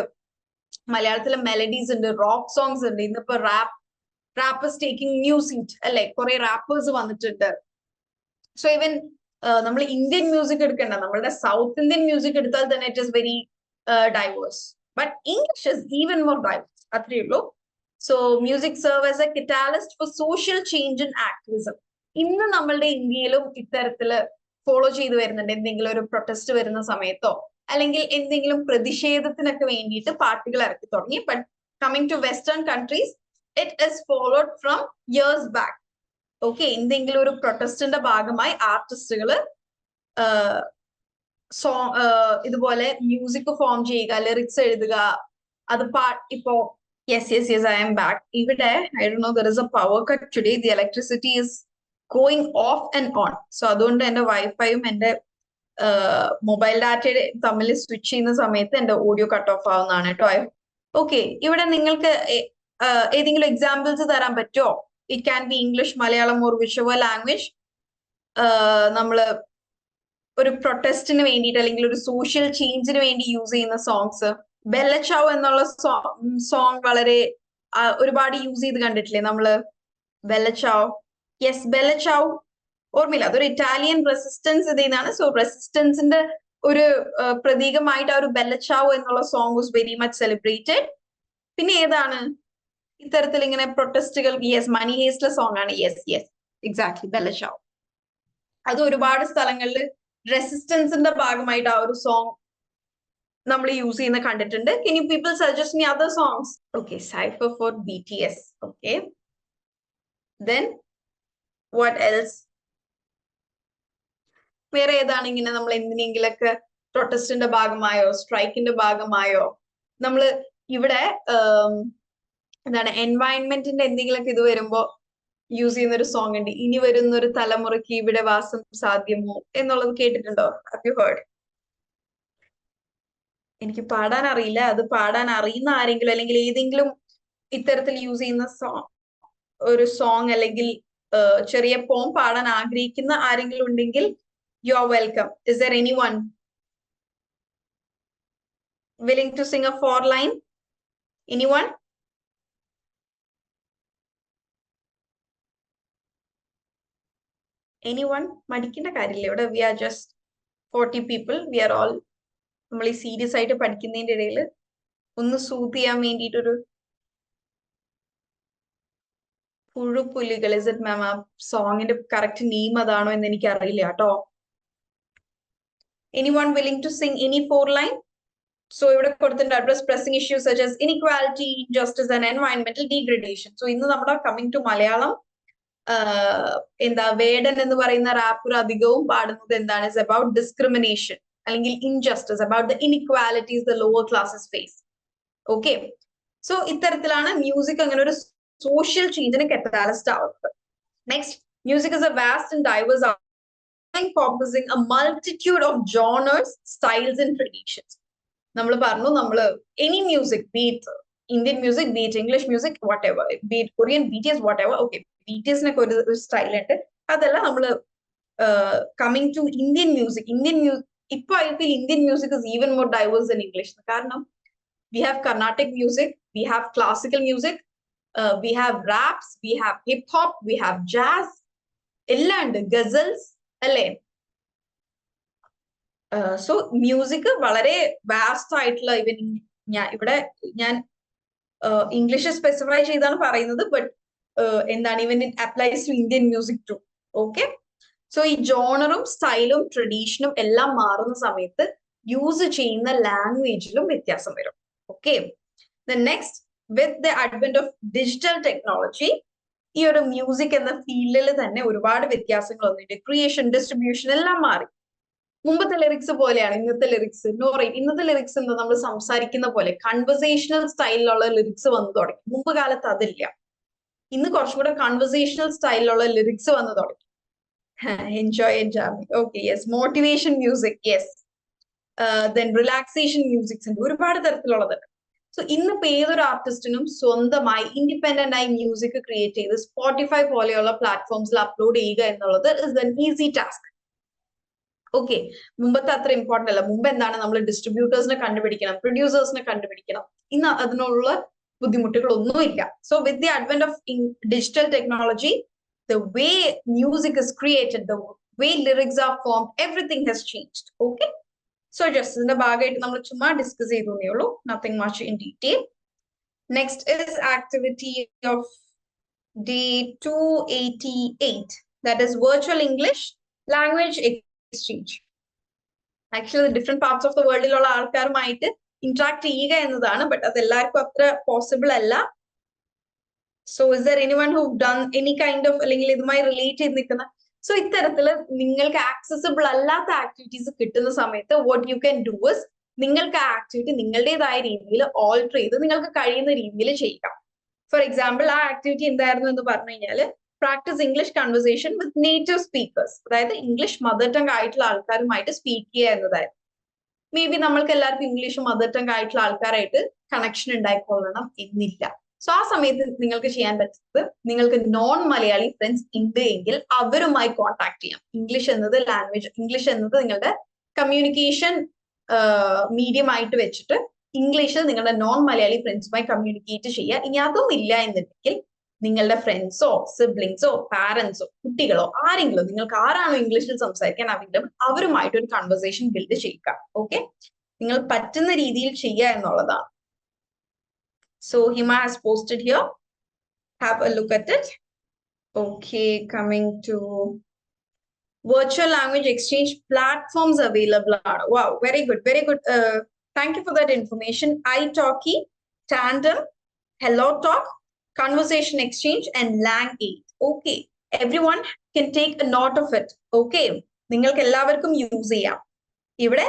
മലയാളത്തിലെ മെലഡീസ് ഉണ്ട്, റോക്ക് സോങ്സ് ഉണ്ട്. ഇന്നിപ്പോ റാപ്പേഴ്സ് ടേക്കിംഗ് ന്യൂ സീറ്റ് അല്ലെ, കുറെ റാപ്പേഴ്സ് വന്നിട്ടുണ്ട്. സോ ഈവൻ നമ്മൾ ഇന്ത്യൻ മ്യൂസിക് എടുക്കേണ്ട, നമ്മളുടെ സൗത്ത് ഇന്ത്യൻ മ്യൂസിക് എടുത്താൽ തന്നെ it is very diverse. But English is even more diverse. അത്രയേ ഉള്ളൂ. So music serve as a catalyst for social change and activism. ഇന്ന് നമ്മളുടെ ഇന്ത്യയിലും ഇത്തരത്തില് ഫോളോ ചെയ്തു വരുന്നുണ്ട്. എന്തെങ്കിലും ഒരു പ്രൊട്ടസ്റ്റ് വരുന്ന സമയത്തോ അല്ലെങ്കിൽ എന്തെങ്കിലും പ്രതിഷേധത്തിനൊക്കെ വേണ്ടിയിട്ട് പാർട്ടികൾ ഇറക്കി തുടങ്ങി. But coming to western countries, it is followed from years back. Okay, എന്തെങ്കിലും ഒരു പ്രൊട്ടസ്റ്റിന്റെ ഭാഗമായി ആർട്ടിസ്റ്റുകൾ ഇതുപോലെ മ്യൂസിക് ഫോം ചെയ്യുക, ലിറിക്സ് എഴുതുക, അത് ഇപ്പോ yes I am back. ഇവിടെ I don't know, there is a power cut today. The electricity is going off and on. So അതുകൊണ്ട് എന്റെ വൈഫൈയും എന്റെ മൊബൈൽ ഡാറ്റയുടെ തമ്മിൽ സ്വിച്ച് ചെയ്യുന്ന സമയത്ത് എന്റെ ഓഡിയോ കട്ട് ഓഫ് ആവുന്നതാണ് കേട്ടോ. ഓക്കെ, ഇവിടെ നിങ്ങൾക്ക് ഏതെങ്കിലും എക്സാമ്പിൾസ് തരാൻ പറ്റുമോ? It can be English, Malayalam or visual language. നമ്മള് ഒരു പ്രൊട്ടസ്റ്റിന് വേണ്ടിയിട്ട് അല്ലെങ്കിൽ ഒരു സോഷ്യൽ ചേഞ്ചിന് വേണ്ടി യൂസ് ചെയ്യുന്ന സോങ്സ്. ബെല്ലച്ചാവ് എന്നുള്ള സോങ് വളരെ ഒരുപാട് യൂസ് ചെയ്ത് കണ്ടിട്ടില്ലേ നമ്മള്? ബെല്ലച്ചാവ്, യെസ്, ബെല്ലച്ചാവ് ഓർമ്മയില്ല, അതൊരു ഇറ്റാലിയൻ റെസിസ്റ്റൻസ് ഇതാണ്. സോ റെസിസ്റ്റൻസിന്റെ ഒരു പ്രതീകമായിട്ട് ആ ഒരു ബെല്ലച്ചാവ് എന്നുള്ള song was very much celebrated. പിന്നെ ഏതാണ് ഇത്തരത്തിൽ ഇങ്ങനെ പ്രൊട്ടസ്റ്റുകൾ? യെസ്, മണി ഹേസ്റ്റിലെ സോങ് ആണ്. Yes exactly, Bella Ciao. അത് ഒരുപാട് സ്ഥലങ്ങളിൽ റെസിസ്റ്റൻസിന്റെ ഭാഗമായിട്ട് ആ ഒരു സോങ് നമ്മൾ യൂസ് ചെയ്യുന്ന കണ്ടിട്ടുണ്ട്. Can you people suggest me other songs? Okay, Cypher for BTS. Okay, then what else? വേറെ ഏതാണ് ഇങ്ങനെ നമ്മൾ എന്തിനെങ്കിലൊക്കെ പ്രൊട്ടസ്റ്റിന്റെ ഭാഗമായോ സ്ട്രൈക്കിന്റെ ഭാഗമായോ നമ്മൾ ഇവിടെ എന്താണ് എൻവയൺമെന്റിന്റെ എന്തെങ്കിലുമൊക്കെ ഇത് വരുമ്പോ യൂസ് ചെയ്യുന്ന ഒരു സോങ് ഉണ്ട്, ഇനി വരുന്ന ഒരു തലമുറയ്ക്ക് ഇവിടെ വാസം സാധ്യമോ എന്നുള്ളത് കേട്ടിട്ടുണ്ടോ? Have you heard? എനിക്ക് പാടാൻ അറിയില്ല, അത് പാടാൻ അറിയുന്ന ആരെങ്കിലും അല്ലെങ്കിൽ ഏതെങ്കിലും ഇത്തരത്തിൽ യൂസ് ചെയ്യുന്ന ഒരു സോങ് അല്ലെങ്കിൽ ചെറിയ പോം പാടാൻ ആഗ്രഹിക്കുന്ന ആരെങ്കിലും ഉണ്ടെങ്കിൽ you are welcome. Is there anyone willing to sing a 4 line? Anyone? Anyone? മടിക്കേണ്ട കാര്യമില്ല. ഇവിടെ we are just 40 people. We are all നമ്മൾ ഈ സീരിയസ് ആയിട്ട് പഠിക്കുന്നതിന്റെ ഇടയിൽ ഒന്ന് സൂത്ത് ചെയ്യാൻ വേണ്ടിയിട്ടൊരു പുഴുപുലികൾ. ഇസ് ഇറ്റ് മാം? ആ സോങ്ങിന്റെ കറക്റ്റ് നെയിം അതാണോ എന്ന് എനിക്ക് അറിയില്ല കേട്ടോ. Anyone willing to sing any 4 line? So ഇവിടെ കൊടുത്തിട്ടുണ്ട് address pressing issues such as inequality, injustice and environmental degradation. So ഇന്ന് നമ്മുടെ കമ്മിങ് ടു മലയാളം, എന്താ വേടൻ എന്ന് പറയുന്ന റാപ്പർ അധികവും പാടുന്നത് എന്താണ്? ഇസ് അബൌട്ട് ഡിസ്ക്രിമിനേഷൻ അല്ലെങ്കിൽ injustice, about the inequalities the lower classes face. Okay, so ഇത്തരത്തിലാണ് മ്യൂസിക് അങ്ങനെ ഒരു സോഷ്യൽ ചേഞ്ചിന് കറ്റാലിസ്റ്റ് ആവുന്നത്. Next, music is a vast and diverse encompassing a multitude of genres, styles and traditions. നമ്മൾ പറഞ്ഞു, നമ്മള് any music, beat Indian music, beat English music, whatever, beat Korean, BTS, whatever. Okay, BTSനൊക്കെ ഒരു style ഉണ്ട്. അതല്ല നമ്മള് coming to Indian music, ഇപ്പൊ I feel Indian music is even more diverse than English. കാരണം we have Carnatic music, we have classical music, we have raps, we have hip hop, we have jazz, എല്ലാം ഉണ്ട്, gazelles അല്ലേ? So music വളരെ vast ആയിട്ടുള്ള, ഇവൻ ഞാൻ English specify ചെയ്താണ് പറയുന്നത്, ബട്ട് എന്താണ്, even it applies to Indian music too. Okay, so ഈ ജോണറും സ്റ്റൈലും ട്രഡീഷനും എല്ലാം മാറുന്ന സമയത്ത് യൂസ് ചെയ്യുന്ന ലാംഗ്വേജിലും വ്യത്യാസം വരും. Okay, next, with the advent of digital technology ഈ ഒരു മ്യൂസിക് എന്ന ഫീൽഡിൽ തന്നെ ഒരുപാട് വ്യത്യാസങ്ങൾ വന്നിട്ട് ക്രിയേഷൻ, ഡിസ്ട്രിബ്യൂഷൻ എല്ലാം മാറി. മുമ്പത്തെ ലിറിക്സ് പോലെയാണ് ഇന്നത്തെ ലിറിക്സ്. നോ റൈറ്റ്, ഇന്നത്തെ ലിറിക്സ് എന്താ, നമ്മൾ സംസാരിക്കുന്ന പോലെ കൺവെർസേഷണൽ സ്റ്റൈലിലുള്ള ലിറിക്സ് വന്നു തുടങ്ങി. മുമ്പ് കാലത്ത് അതില്ല. ഇന്ന് കുറച്ചുകൂടെ കൺവെർസേഷണൽ സ്റ്റൈലിലുള്ള ലിറിക്സ് വന്നു തുടങ്ങി. Enjoy okay, yes. Motivation music, yes. Then relaxation musics ഉണ്ട്, ഒരുപാട് തരത്തിലുള്ളതുണ്ട്. സോ ഇന്നിപ്പോ ഏതൊരു ആർട്ടിസ്റ്റിനും സ്വന്തമായി ഇൻഡിപെൻഡന്റ് ആയി മ്യൂസിക് ക്രിയേറ്റ് ചെയ്ത് സ്പോട്ടിഫൈ പോലെയുള്ള പ്ലാറ്റ്ഫോംസിൽ അപ്ലോഡ് ചെയ്യുക എന്നുള്ളത് is an easy task. Okay, മുമ്പത്തെ അത്ര ഇമ്പോർട്ടന്റ് അല്ല. മുമ്പ് എന്താണ്, നമ്മൾ ഡിസ്ട്രിബ്യൂട്ടേഴ്സിനെ കണ്ടുപിടിക്കണം, പ്രൊഡ്യൂസേഴ്സിനെ കണ്ടുപിടിക്കണം. ഇന്ന് അതിനുള്ള ബുദ്ധിമുട്ടുകളൊന്നുമില്ല. So with the advent of digital technology, the way music is created, the way lyrics are formed, everything has changed. Okay, so just in the ഭാഗമായിട്ട് നമ്മൾ ചുമ്മാ ഡിസ്കസ് ചെയ്തേ ഉള്ളൂ, nothing much in detail. Next is activity of day 288, that is virtual English language exchange. Actually different parts of the world ലുള്ള ആൾക്കാരുമായിട്ട് interact ചെയ്യുക എന്നതാണ്, but അത് എല്ലാവർക്കും അത്ര പോസിബിൾ അല്ല. So is there anyone who've done any kind of, അല്ലെങ്കിൽ ഇതുമായി റിലേറ്റ് ചെയ്ത് നിൽക്കുന്ന, സോ ഇത്തരത്തില് നിങ്ങൾക്ക് ആക്സസിബിൾ അല്ലാത്ത ആക്ടിവിറ്റീസ് കിട്ടുന്ന സമയത്ത് what you can do is, നിങ്ങൾക്ക് ആ ആക്ടിവിറ്റി നിങ്ങളുടേതായ രീതിയിൽ ഓൾട്ടർ ചെയ്ത് നിങ്ങൾക്ക് കഴിയുന്ന രീതിയിൽ ചെയ്യുക. ഫോർ എക്സാമ്പിൾ, ആ ആക്ടിവിറ്റി എന്തായിരുന്നു എന്ന് പറഞ്ഞു കഴിഞ്ഞാൽ, പ്രാക്ടീസ് ഇംഗ്ലീഷ് കൺവെർസേഷൻ വിത്ത് നേറ്റീവ് സ്പീക്കേഴ്സ്, അതായത് ഇംഗ്ലീഷ് മദർ ടങ് ആയിട്ടുള്ള ആൾക്കാരുമായിട്ട് സ്പീക്ക് ചെയ്യുക എന്നതായിരുന്നു. മേ ബി നമ്മൾക്ക് എല്ലാവർക്കും ഇംഗ്ലീഷ് മദർ ടങ് ആയിട്ടുള്ള ആൾക്കാരായിട്ട് കണക്ഷൻ ഉണ്ടായിക്കൊള്ളണം എന്നില്ല. സോ ആ സമയത്ത് നിങ്ങൾക്ക് ചെയ്യാൻ പറ്റുന്നത്, നിങ്ങൾക്ക് നോൺ മലയാളി ഫ്രണ്ട്സ് ഉണ്ട് എങ്കിൽ അവരുമായി കോൺടാക്ട് ചെയ്യാം. ഇംഗ്ലീഷ് എന്നത് ലാംഗ്വേജ്, ഇംഗ്ലീഷ് എന്നത് നിങ്ങളുടെ കമ്മ്യൂണിക്കേഷൻ മീഡിയം ആയിട്ട് വെച്ചിട്ട് ഇംഗ്ലീഷിൽ നിങ്ങളുടെ നോൺ മലയാളി ഫ്രണ്ട്സുമായി കമ്മ്യൂണിക്കേറ്റ് ചെയ്യുക. ഇനി അതും ഇല്ല എന്നുണ്ടെങ്കിൽ നിങ്ങളുടെ ഫ്രണ്ട്സോ സിബ്ലിങ്സോ പാരന്റ്സോ കുട്ടികളോ ആരെങ്കിലും, നിങ്ങൾക്ക് ആരാണോ ഇംഗ്ലീഷിൽ സംസാരിക്കാൻ അവൈലബിൾ, അവരുമായിട്ട് ഒരു കൺവെർസേഷൻ ബിൽഡ് ചെയ്യുക. ഓക്കെ, നിങ്ങൾ പറ്റുന്ന രീതിയിൽ ചെയ്യുക എന്നുള്ളതാണ്. So Hima has posted here. Have a look at it. Okay, coming to virtual language exchange platforms available. Wow, very good, very good. Thank you for that information. iTalki, Tandem, HelloTalk, Conversation Exchange, and Lang8. Okay, everyone can take a note of it. Okay, നിങ്ങൾക്ക് എല്ലാവർക്കും use ചെയ്യാം. ഇവിടെ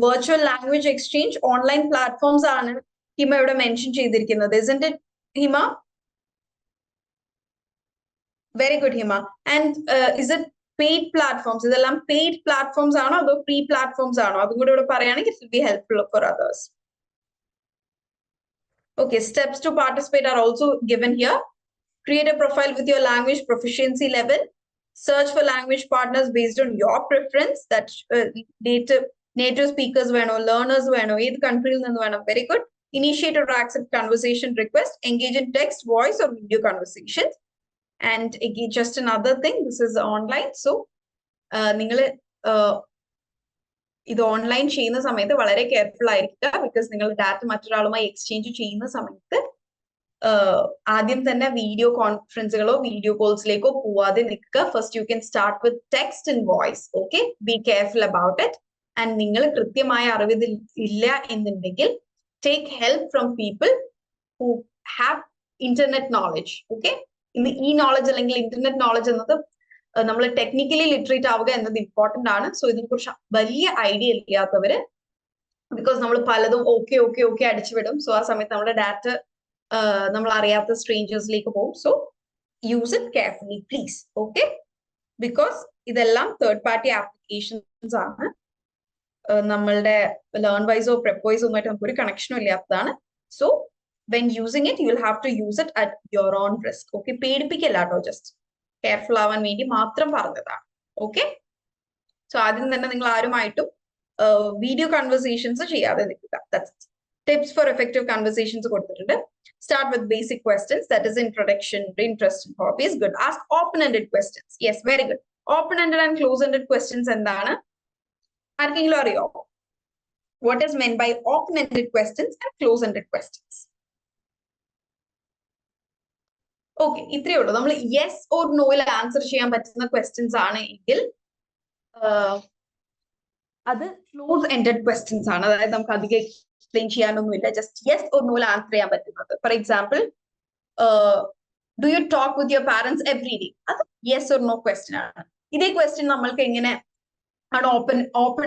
virtual language exchange online platforms ആണ് ഹിമ ഇവിടെ mention ചെയ്തിരിക്കുന്നത്. Isn't it, Hima? Very good, Hima. And is it paid platforms? ഇതെല്ലാം paid platforms ആണോ അതോ free platforms ആണോ? അതും കൂടെ ഇവിടെ പറയുകയാണെങ്കിൽ it will be helpful for others. Okay, steps to participate are also given here. Create a profile with your language proficiency level. Search for language partners based on your preference. That native speakers വേണോ, learners വേണോ, ഏത് കൺട്രിയിൽ നിന്ന് വേണം. Very good. Initiate or accept conversation request. Engage in text, voice or video conversations. And again, just another thing, this is online, so നിങ്ങൾ ഇത് online ചെയ്യുന്ന സമയത്ത് വളരെ കെയർഫുൾ ആയിരിക്കുക. ബിക്കോസ് നിങ്ങൾ ഡാറ്റ മറ്റൊരാളുമായി എക്സ്ചേഞ്ച് ചെയ്യുന്ന സമയത്ത് ആദ്യം തന്നെ വീഡിയോ കോൺഫറൻസുകളോ വീഡിയോ കോൾസിലേക്കോ പോവാതെ നിൽക്കുക. First you can start with text and voice. Okay, be careful about it. And നിങ്ങൾ കൃത്യമായ അറിവ് ഇല്ല എന്നുണ്ടെങ്കിൽ take help from people who have internet knowledge. Okay, ഇന്ന് ഈ നോളജ് അല്ലെങ്കിൽ ഇന്റർനെറ്റ് നോളജ് എന്നത് നമ്മൾ ടെക്നിക്കലി ലിറ്ററേറ്റ് ആവുക എന്നത് ഇമ്പോർട്ടന്റ് ആണ്. സോ ഇതിനെ കുറിച്ച് വലിയ ഐഡിയ ഇല്ലാത്തവര്, ബിക്കോസ് നമ്മൾ പലതും ഓക്കെ അടിച്ചു വിടും. സോ ആ സമയത്ത് നമ്മുടെ ഡാറ്റ നമ്മൾ അറിയാത്ത സ്ട്രേഞ്ചേഴ്സിലേക്ക് പോകും. So use it carefully please. Okay, because ഇതെല്ലാം തേർഡ് പാർട്ടി ആപ്ലിക്കേഷൻസ് ആണ്. നമ്മളുടെ ലേൺ വൈസോ പ്രെപ്പ് വൈസോ ഒന്നുമായിട്ട് നമുക്ക് ഒരു കണക്ഷനും ഇല്ലാത്തതാണ്. So when using it you will have to use it at your own risk. Okay, പേടിപ്പിക്കല്ല കേട്ടോ, ജസ്റ്റ് കെയർഫുൾ ആവാൻ വേണ്ടി മാത്രം പറഞ്ഞതാണ്. ഓക്കെ, സോ ആദ്യം തന്നെ നിങ്ങൾ ആരുമായിട്ടും വീഡിയോ കൺവെർസേഷൻസ് ചെയ്യാതെ നിൽക്കുക. ടിപ്സ് ഫോർ എഫക്റ്റീവ് കൺവെർസേഷൻസ് കൊടുത്തിട്ടുണ്ട്. Start with basic questions, that is introduction, interest and hobbies. Good. Ask open-ended questions. Yes, very good. Open-ended and close-ended questions എന്താണ് ആർക്കെങ്കിലും അറിയോ? What is meant by open-ended questions and close-ended questions? Okay, ഇത്രയേ ഉള്ളൂ. നമ്മൾ yes or നോയിൽ answer ചെയ്യാൻ പറ്റുന്ന questions ആണ് എങ്കിൽ അത് ക്ലോസ് എൻഡഡ് ക്വസ്റ്റ്യൻസ് ആണ്. അതായത് നമുക്ക് അധികം എക്സ്പ്ലെയിൻ ചെയ്യാനൊന്നുമില്ല, ജസ്റ്റ് യെസ് ഓർ നോയിൽ ആൻസർ ചെയ്യാൻ പറ്റുന്നത്. For example, do you talk with your parents every day? അത് യെസ് ഓർ നോ ക്വസ്റ്റ്യൻ ആണ്. ഇതേ ക്വസ്റ്റ്യൻ നമ്മൾക്ക് എങ്ങനെ ആണ് ഓപ്പൺ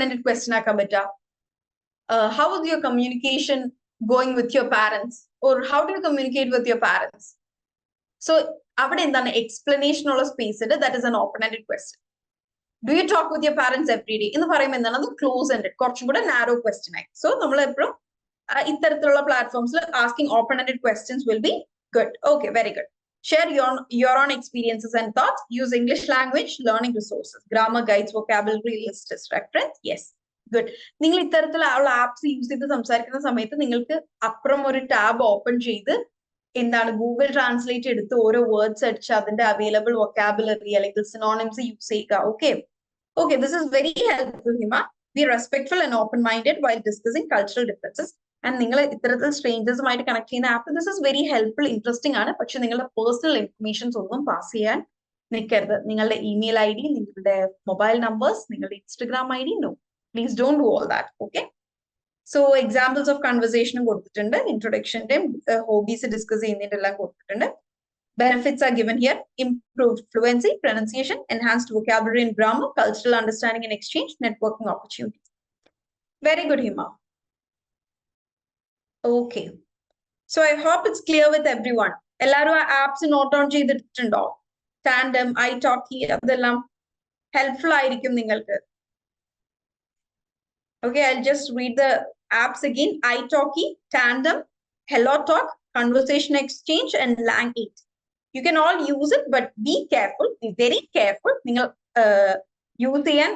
എൻഡഡ് ക്വസ്റ്റ്യൻ ആക്കാൻ പറ്റുക? How is your communication going with your parents, or how do you communicate with your parents? So അവിടെ എന്താണ് എക്സ്പ്ലനേഷൻ ഉള്ള സ്പേസ് ഉണ്ട്. That is an open ended question. Do you talk with your parents every day എന്ന് പറയുമ്പോൾ എന്താണ്, അത് close ended, കുറച്ചും കൂടെ നാരോ ക്വസ്റ്റ്യൻ ആയി. സോ നമ്മൾ എപ്പോഴും ഇത്തരത്തിലുള്ള പ്ലാറ്റ്ഫോംസിൽ asking open ended questions will be good. Okay, very good. Share your own experiences and thoughts. Use English language learning resources, grammar guides, vocabulary list as reference. Yes, good. നിങ്ങൾ ഇത്തരത്തിലുള്ള apps use ചെയ്ത് സംസാരിക്കുന്ന സമയത്ത് നിങ്ങൾക്ക് അപ്പുറം ഒരു tab open ചെയ്ത് എന്താണ് ഗൂഗിൾ ട്രാൻസ്ലേറ്റ് എടുത്ത് ഓരോ വേർഡ്സ് അടിച്ച് അതിന്റെ അവൈലബിൾ വൊക്കാബുലറി അല്ലെങ്കിൽ സിനോണിംസ് യൂസ് ചെയ്യുക. Okay, okay, this is very helpful Hima. B respectful and open minded while discussing cultural differences. And നിങ്ങൾ ഇത്തരത്തിൽ സ്ട്രേഞ്ചേഴ്സുമായിട്ട് കണക്ട് ചെയ്യുന്ന app this is very helpful, interesting ആണ്. പക്ഷെ നിങ്ങളുടെ പേഴ്സണൽ ഇൻഫർമേഷൻസ് ഒന്നും പാസ് ചെയ്യാൻ നിൽക്കരുത്. നിങ്ങളുടെ ഇമെയിൽ ഐ ഡി, നിങ്ങളുടെ മൊബൈൽ നമ്പേഴ്സ്, നിങ്ങളുടെ Instagram ID, no, please don't do all that. Okay, so examples of കൺവെർസേഷനും കൊടുത്തിട്ടുണ്ട്. ഇൻട്രൊഡക്ഷന്റെയും ഹോബീസ് ഡിസ്കസ് ചെയ്യുന്നതിന്റെ എല്ലാം കൊടുത്തിട്ടുണ്ട്. Benefits are given here: improved fluency, pronunciation, enhanced vocabulary and grammar, cultural understanding and exchange, networking opportunities. Very good, Hima. Okay, so I hope it's clear with everyone. എല്ലാവരും ആ apps not on ചെയ്തിട്ടുണ്ടോ? Tandem, italki, അതെല്ലാം helpful ആയിരിക്കും നിങ്ങൾക്ക്. Okay, I'll just read the apps again. italki, Tandem, HelloTalk, Conversation Exchange, and Lang8. You can all use it, but be careful, be very careful. നിങ്ങൾ use ചെയ്യാൻ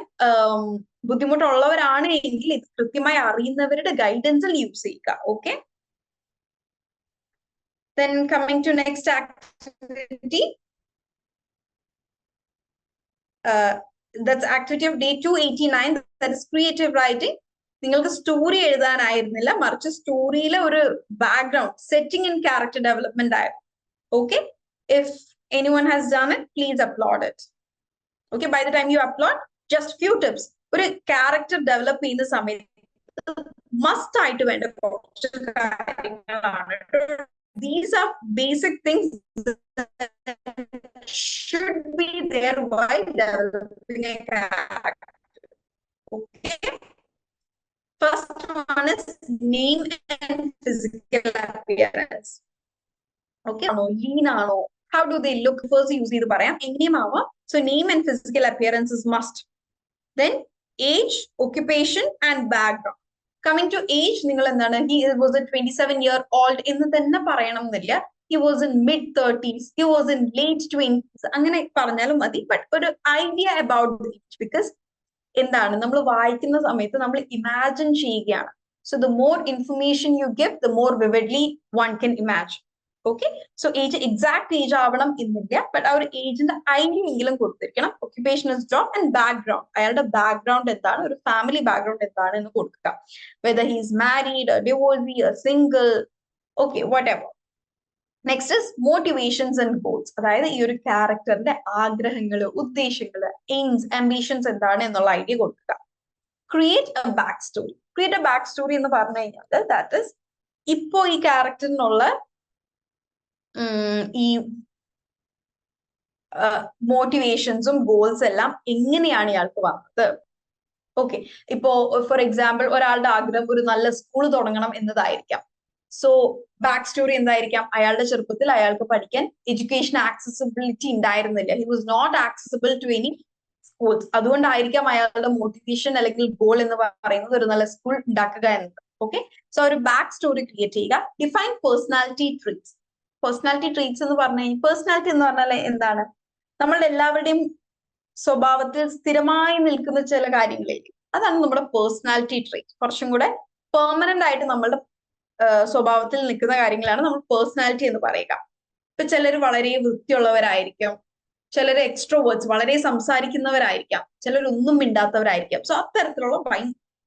ബുദ്ധിമുട്ടുള്ളവരാണ് എങ്കിൽ ഇത് കൃത്യമായി അറിയുന്നവരുടെ ഗൈഡൻസിൽ use ചെയ്യുക. Okay, then coming to next activity, that's activity of day 289, that is creative writing. നിങ്ങൾക്ക് story എഴുതാനായിരുന്നില്ല, മറിച്ച് സ്റ്റോറിയിലെ ഒരു background setting and character development ആയിരുന്നു. Okay, if anyone has done it, please applaud it. Okay, by the time you upload, just few tips. ഒരു character develop ചെയ്യുന്ന സമയത്ത് must ആയിട്ട് വേണ്ട കുറച്ച് കാര്യങ്ങളാണ്. These are basic things that should be there while developing a character. Okay, first one is name and physical appearance. Okay, lean ആണോ, how do they look, first use ചെയ്ത് പറയാം, എങ്ങനെയും ആവാം. So name and physical appearance is must. Then age, occupation and background. Coming to age, നിങ്ങൾ എന്താണ്, he was a 27-year-old എന്ന് തന്നെ പറയണം എന്നില്ല. He was in mid-30s, he was in late 20s, അങ്ങനെ പറഞ്ഞാലും മതി. ബട്ട് ഒരു idea about the age, because എന്താണ് നമ്മൾ വായിക്കുന്ന സമയത്ത് നമ്മൾ ഇമാജിൻ ചെയ്യുകയാണ്. So the more information you give, the more vividly one can imagine. Okay, so age exact age ആവണം എന്നില്ല, ബട്ട് ആ ഒരു ഏജിന്റെ ഐഡിയ എങ്കിലും കൊടുത്തിരിക്കണം. Occupation is job and background, അയാളുടെ ബാക്ക്ഗ്രൗണ്ട് എന്താണ്, ഒരു ഫാമിലി ബാക്ക്ഗ്രൗണ്ട് എന്താണ് എന്ന് കൊടുക്കുക. Whether he is married, divorcee, single, okay whatever. Next is motivations and goals, അതായത് ഈ ഒരു ക്യാരക്ടറിന്റെ ആഗ്രഹങ്ങള്, ഉദ്ദേശങ്ങള്, എയിംസ്, ആംബിഷൻസ് എന്താണ് എന്നുള്ള ഐഡിയ കൊടുക്കുക. Create A back story. Create A back story എന്ന് പറഞ്ഞു കഴിഞ്ഞാൽ ദാറ്റ് ഇസ് ഇപ്പോ ഈ ക്യാരക്ടറിനുള്ള ഈ മോട്ടിവേഷൻസും ഗോൾസ് എല്ലാം എങ്ങനെയാണ് ഇയാൾക്ക് വന്നത്. ഓക്കെ, ഇപ്പോ ഫോർ എക്സാമ്പിൾ ഒരാളുടെ ആഗ്രഹം ഒരു നല്ല സ്കൂൾ തുടങ്ങണം എന്നതായിരിക്കാം. സോ ബാക്ക് സ്റ്റോറി എന്തായിരിക്കാം, അയാളുടെ ചെറുപ്പത്തിൽ അയാൾക്ക് പഠിക്കാൻ എഡ്യൂക്കേഷൻ ആക്സസിബിലിറ്റി ഉണ്ടായിരുന്നില്ല. He was not accessible to any schools. അതുകൊണ്ടായിരിക്കാം അയാളുടെ മോട്ടിവേഷൻ അല്ലെങ്കിൽ ഗോൾ എന്ന് പറയുന്നത് ഒരു നല്ല സ്കൂൾ ഉണ്ടാക്കുക എന്നത്. ഓക്കെ, സോ ഒരു ബാക്ക് സ്റ്റോറി ക്രിയേറ്റ് ചെയ്യുക. Define personality traits. Personality traits എന്ന് പറഞ്ഞു കഴിഞ്ഞാൽ, പേഴ്സണാലിറ്റി എന്ന് പറഞ്ഞാൽ എന്താണ്, നമ്മളുടെ എല്ലാവരുടെയും സ്വഭാവത്തിൽ സ്ഥിരമായി നിൽക്കുന്ന ചില കാര്യങ്ങളില്ലേ, അതാണ് നമ്മുടെ പേഴ്സണാലിറ്റി ട്രീറ്റ്. കുറച്ചും കൂടെ പെർമനന്റ് ആയിട്ട് നമ്മളുടെ സ്വഭാവത്തിൽ നിൽക്കുന്ന കാര്യങ്ങളാണ് നമ്മൾ പേഴ്സണാലിറ്റി എന്ന് പറയുക. ഇപ്പൊ ചിലർ വളരെ വൃത്തിയുള്ളവരായിരിക്കും, ചിലർ എക്സ്ട്രോവേർട്സ് വളരെ സംസാരിക്കുന്നവരായിരിക്കാം, ചിലരൊന്നും മിണ്ടാത്തവരായിരിക്കാം. സോ അത്തരത്തിലുള്ള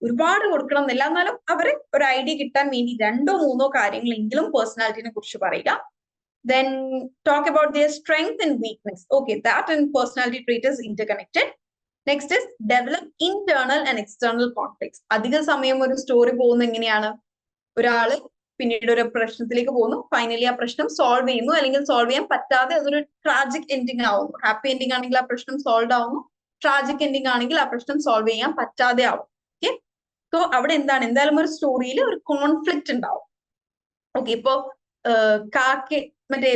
ഒരുപാട് കൊടുക്കണം എന്നില്ല, എന്നാലും അവരെ ഒരു ഐഡിയ കിട്ടാൻ വേണ്ടി 2 or 3 കാര്യങ്ങളെങ്കിലും പേഴ്സണാലിറ്റിനെ കുറിച്ച് പറയുക. Then talk about their strength and weakness. Okay, that and personality trait is interconnected. Next is develop internal and external conflicts. അധിക സമയം ഒരു സ്റ്റോറി പോകുന്ന എങ്ങനെയാണ്, ഒരാള് പിന്നീട് ഒരു പ്രശ്നത്തിലേക്ക് പോകുന്നു, ഫൈനലി ആ പ്രശ്നം സോൾവ് ചെയ്യുന്നു, അല്ലെങ്കിൽ സോൾവ് ചെയ്യാൻ പറ്റാതെ അതൊരു ട്രാജിക് എൻഡിങ് ആവുന്നു. ഹാപ്പി എൻഡിങ് ആണെങ്കിൽ ആ പ്രശ്നം സോൾവ് ആവുന്നു, ട്രാജിക് എൻഡിങ് ആണെങ്കിൽ ആ പ്രശ്നം സോൾവ് ചെയ്യാൻ പറ്റാതെ ആവും. ഓക്കെ, സോ അവിടെ എന്താണ്, എന്തായാലും ഒരു സ്റ്റോറിയിൽ ഒരു കോൺഫ്ലിക്റ്റ് ഉണ്ടാവും. ഓക്കെ, ഇപ്പോ മറ്റേ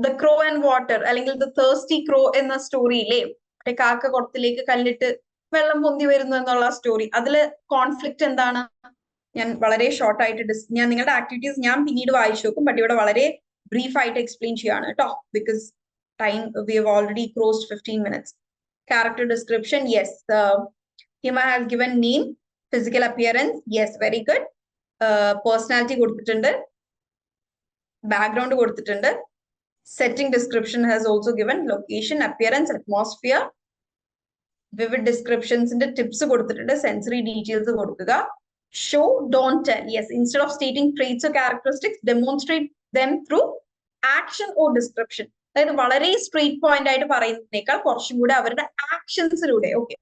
ദ ക്രോ ആൻഡ് വാട്ടർ അല്ലെങ്കിൽ ദ തേഴ്സ്റ്റി ക്രോ എന്ന സ്റ്റോറിയിലെ മറ്റേ കാക്ക കുടത്തിലേക്ക് കല്ലിട്ട് വെള്ളം പൊന്തി വരുന്നു എന്നുള്ള സ്റ്റോറി, അതില് കോൺഫ്ലിക്റ്റ് എന്താണ്, ഞാൻ വളരെ ഷോർട്ട് ആയിട്ട് ഞാൻ നിങ്ങളുടെ ആക്ടിവിറ്റീസ് ഞാൻ പിന്നീട് വായിച്ചു നോക്കും, ബട്ട് ഇവിടെ വളരെ ബ്രീഫ് ആയിട്ട് എക്സ്പ്ലെയിൻ ചെയ്യാണ് കേട്ടോ, because time we have already crossed 15 minutes. Character description, yes, Hima has given name, physical appearance, yes, very good. Personality കൊടുത്തിട്ടുണ്ട്, background കൊടുത്തിട്ടുണ്ട്. Setting description has also given location, appearance, atmosphere. Vivid descriptions ന്റെ tips കൊടുത്തിട്ടുണ്ട്, sensory details കൊടുക്കുക. Show, don't tell. Yes, instead of stating traits or characteristics, demonstrate them through action or description. അതായത് വളരെ straight point ആയിട്ട് പറയുന്നതിനേക്കാൾ കുറച്ചും കൂടെ അവരുടെ ആക്ഷൻസിലൂടെ, ഓക്കെ,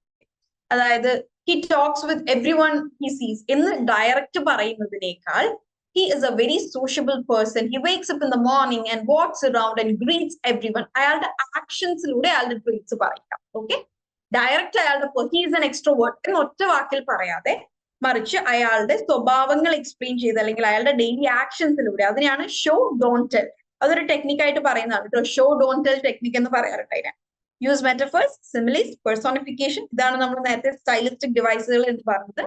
അതായത് he talks with everyone he sees എന്ന് ഡയറക്റ്റ് പറയുന്നതിനേക്കാൾ he is a very sociable person. He wakes up in the morning and walks around and greets everyone. അയാളുടെ ആക്ഷൻസിലൂടെ അയാളുടെ ട്രീറ്റ്സ് പറയാം. ഓക്കെ, ഡയറക്റ്റ് അയാളുടെ he is an extrovert എന്ന് ഒറ്റ വാക്കിൽ പറയാതെ മറിച്ച് അയാളുടെ സ്വഭാവങ്ങൾ എക്സ്പ്ലെയിൻ ചെയ്ത് അല്ലെങ്കിൽ അയാളുടെ ഡെയിലി ആക്ഷൻസിലൂടെ, അതിനെയാണ് ഷോ ഡോണ്ട് ടെൽ. അതൊരു ടെക്നിക്കായിട്ട് പറയുന്നതാണ് കേട്ടോ, ഷോ ഡോണ്ട് ടെൽ ടെക്നിക് എന്ന് പറയാറുണ്ട് അതിനെ. യൂസ് മെറ്റഫേഴ്സ്, സിമിലീസ്, പെർസോണിഫിക്കേഷൻ, ഇതാണ് നമ്മൾ നേരത്തെ സ്റ്റൈലിസ്റ്റിക് ഡിവൈസുകൾ എന്ന് പറഞ്ഞത്.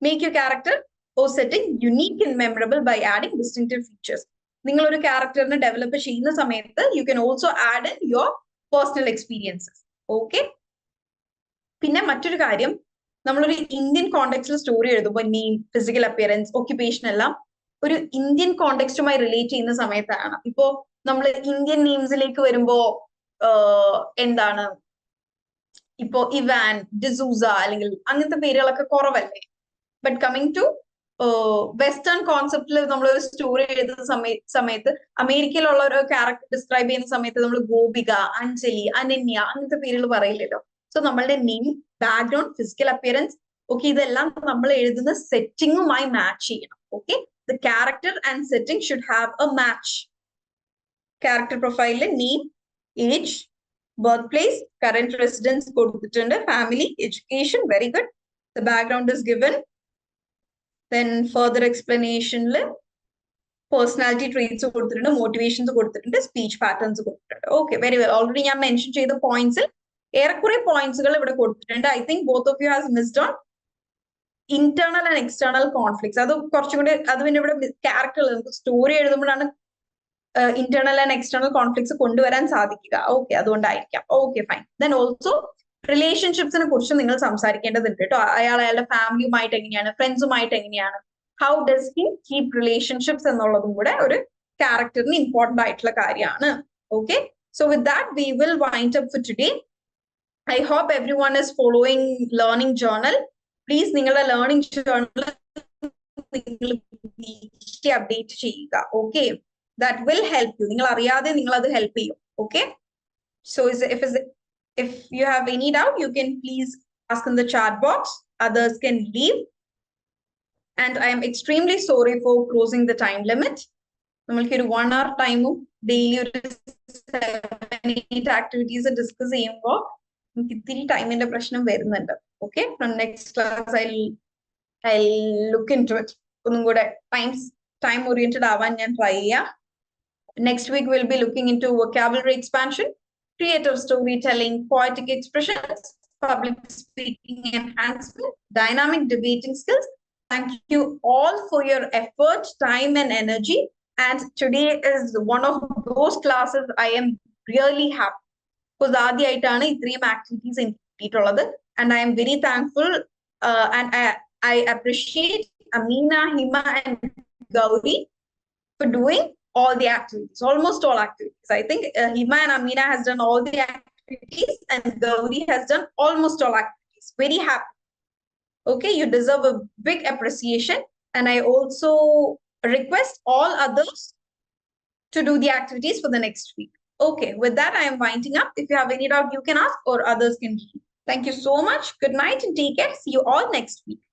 Make you character or setting unique and memorable by adding distinctive features. നിങ്ങൾ ഒരു ക്യാരക്ടറിനെ ഡെവലപ്പ് ചെയ്യുന്ന സമയത്ത് you can also add in your personal experiences. Okay, പിന്നെ മറ്റൊരു കാര്യം, നമ്മളൊരു ഇന്ത്യൻ കോണ്ടെക്സ്റ്റിൽ സ്റ്റോറി എഴുതുമ്പോൾ നെയിം, ഫിസിക്കൽ അപ്പിയറൻസ്, ഒക്യുപേഷൻ എല്ലാം ഒരു ഇന്ത്യൻ കോണ്ടെക്സ്റ്റുമായി റിലേറ്റ് ചെയ്യുന്ന സമയത്താണ്. ഇപ്പോ നമ്മൾ ഇന്ത്യൻ നെയിംസിലേക്ക് വരുമ്പോ എന്താണ്, ഇപ്പോ ഇവാൻ, ഡിസൂസ അല്ലെങ്കിൽ അങ്ങനത്തെ പേരുകളൊക്കെ കുറവല്ലേ. ബട്ട് കമ്മിങ് ടു വെസ്റ്റേൺ കോൺസെപ്റ്റിൽ നമ്മളൊരു സ്റ്റോറി എഴുതുന്ന സമയത്ത് അമേരിക്കയിലുള്ള ഒരു ക്യാരക്ടർ ഡിസ്ക്രൈബ് ചെയ്യുന്ന സമയത്ത് നമ്മൾ ഗോപിക, അഞ്ജലി, അനന്യ അങ്ങനത്തെ പേരുകൾ പറയില്ലല്ലോ. സോ നമ്മളുടെ name, background, physical appearance, okay, ഇതെല്ലാം നമ്മൾ എഴുതുന്ന സെറ്റിങ്ങുമായി മാച്ച് ചെയ്യണം. Okay, the character and setting should have a match. Character പ്രൊഫൈലിൽ name, age, birth place, current residence കൊടുത്തിട്ടുണ്ട്, family, education, very good. The background is given. Then further എക്സ്പ്ലനേഷനിൽ personality traits കൊടുത്തിട്ടുണ്ട്, motivations കൊടുത്തിട്ടുണ്ട്, സ്പീച്ച് പാറ്റേൺസ് കൊടുത്തിട്ടുണ്ട്. Okay, very well. Already ഞാൻ mention ചെയ്ത പോയിന്റ്സിൽ ഏറെക്കുറെ പോയിന്റ്സുകൾ ഇവിടെ കൊടുത്തിട്ടുണ്ട്. I think both of you has missed on internal and external conflicts. അത് കുറച്ചും കൂടി, അത് പിന്നെ ഇവിടെ ക്യാരക്ടർ നമുക്ക് സ്റ്റോറി എഴുതുമ്പോഴാണ് ഇന്റേണൽ ആൻഡ് എക്സ്റ്റേണൽ കോൺഫ്ലിക്ട്സ് കൊണ്ടുവരാൻ സാധിക്കുക. ഓക്കെ, അതുകൊണ്ടായിരിക്കാം. Okay, fine. ദെൻ ഓൾസോ റിലേഷൻഷിപ്സിനെ കുറിച്ച് നിങ്ങൾ സംസാരിക്കേണ്ടതുണ്ട് കേട്ടോ. അയാളുടെ ഫാമിലിയുമായിട്ട് എങ്ങനെയാണ്, ഫ്രണ്ട്സുമായിട്ട് എങ്ങനെയാണ്, how does he keep relationships എന്നുള്ളതും കൂടെ ഒരു ക്യാരക്ടറിന് ഇമ്പോർട്ടന്റ് ആയിട്ടുള്ള കാര്യമാണ്. Okay, so with that we will wind up for today. I hope everyone is following learning journal. Please നിങ്ങളുടെ ലേണിംഗ് ജേർണൽ നിങ്ങൾ അപ്ഡേറ്റ് ചെയ്യുക. Okay, that will help you. നിങ്ങൾ അറിയാതെ നിങ്ങൾ അത് ഹെൽപ്പ് ചെയ്യും. Okay, so if you have any doubt, you can please ask in the chat box. Others can leave. And I am extremely sorry for closing the time limit. നമ്മൾക്ക് ഒരു 1 hour ടൈമും daily ഒരു 7-8 activities discuss ചെയ്യുമ്പോൾ നമുക്ക് ഇത്തിരി ടൈമിന്റെ പ്രശ്നം വരുന്നുണ്ട്. Okay, from next class I look into it. ഒന്നും കൂടെ ടൈം ഓറിയന്റഡ് ആവാൻ ഞാൻ ട്രൈ ചെയ്യാം. Next week, we'll be looking into vocabulary expansion, creative storytelling, poetic expressions, public speaking enhancement, dynamic debating skills. Thank you all for your effort, time, and energy. And today is one of those classes I am really happy because ആദ്യമായിട്ടാണ് ഇത്രയും activities കിട്ടിയിട്ടുള്ളത്. And I am very thankful and I appreciate Amina, Hima, and Gauri for doing all the activities, almost all activities. I think Hima and Amina has done all the activities and Gauri has done almost all activities. Very happy. Okay, you deserve a big appreciation. And I also request all others to do the activities for the next week. Okay, with that, I am winding up. If you have any doubt, you can ask or others can. Thank you so much. Good night and take care. See you all next week.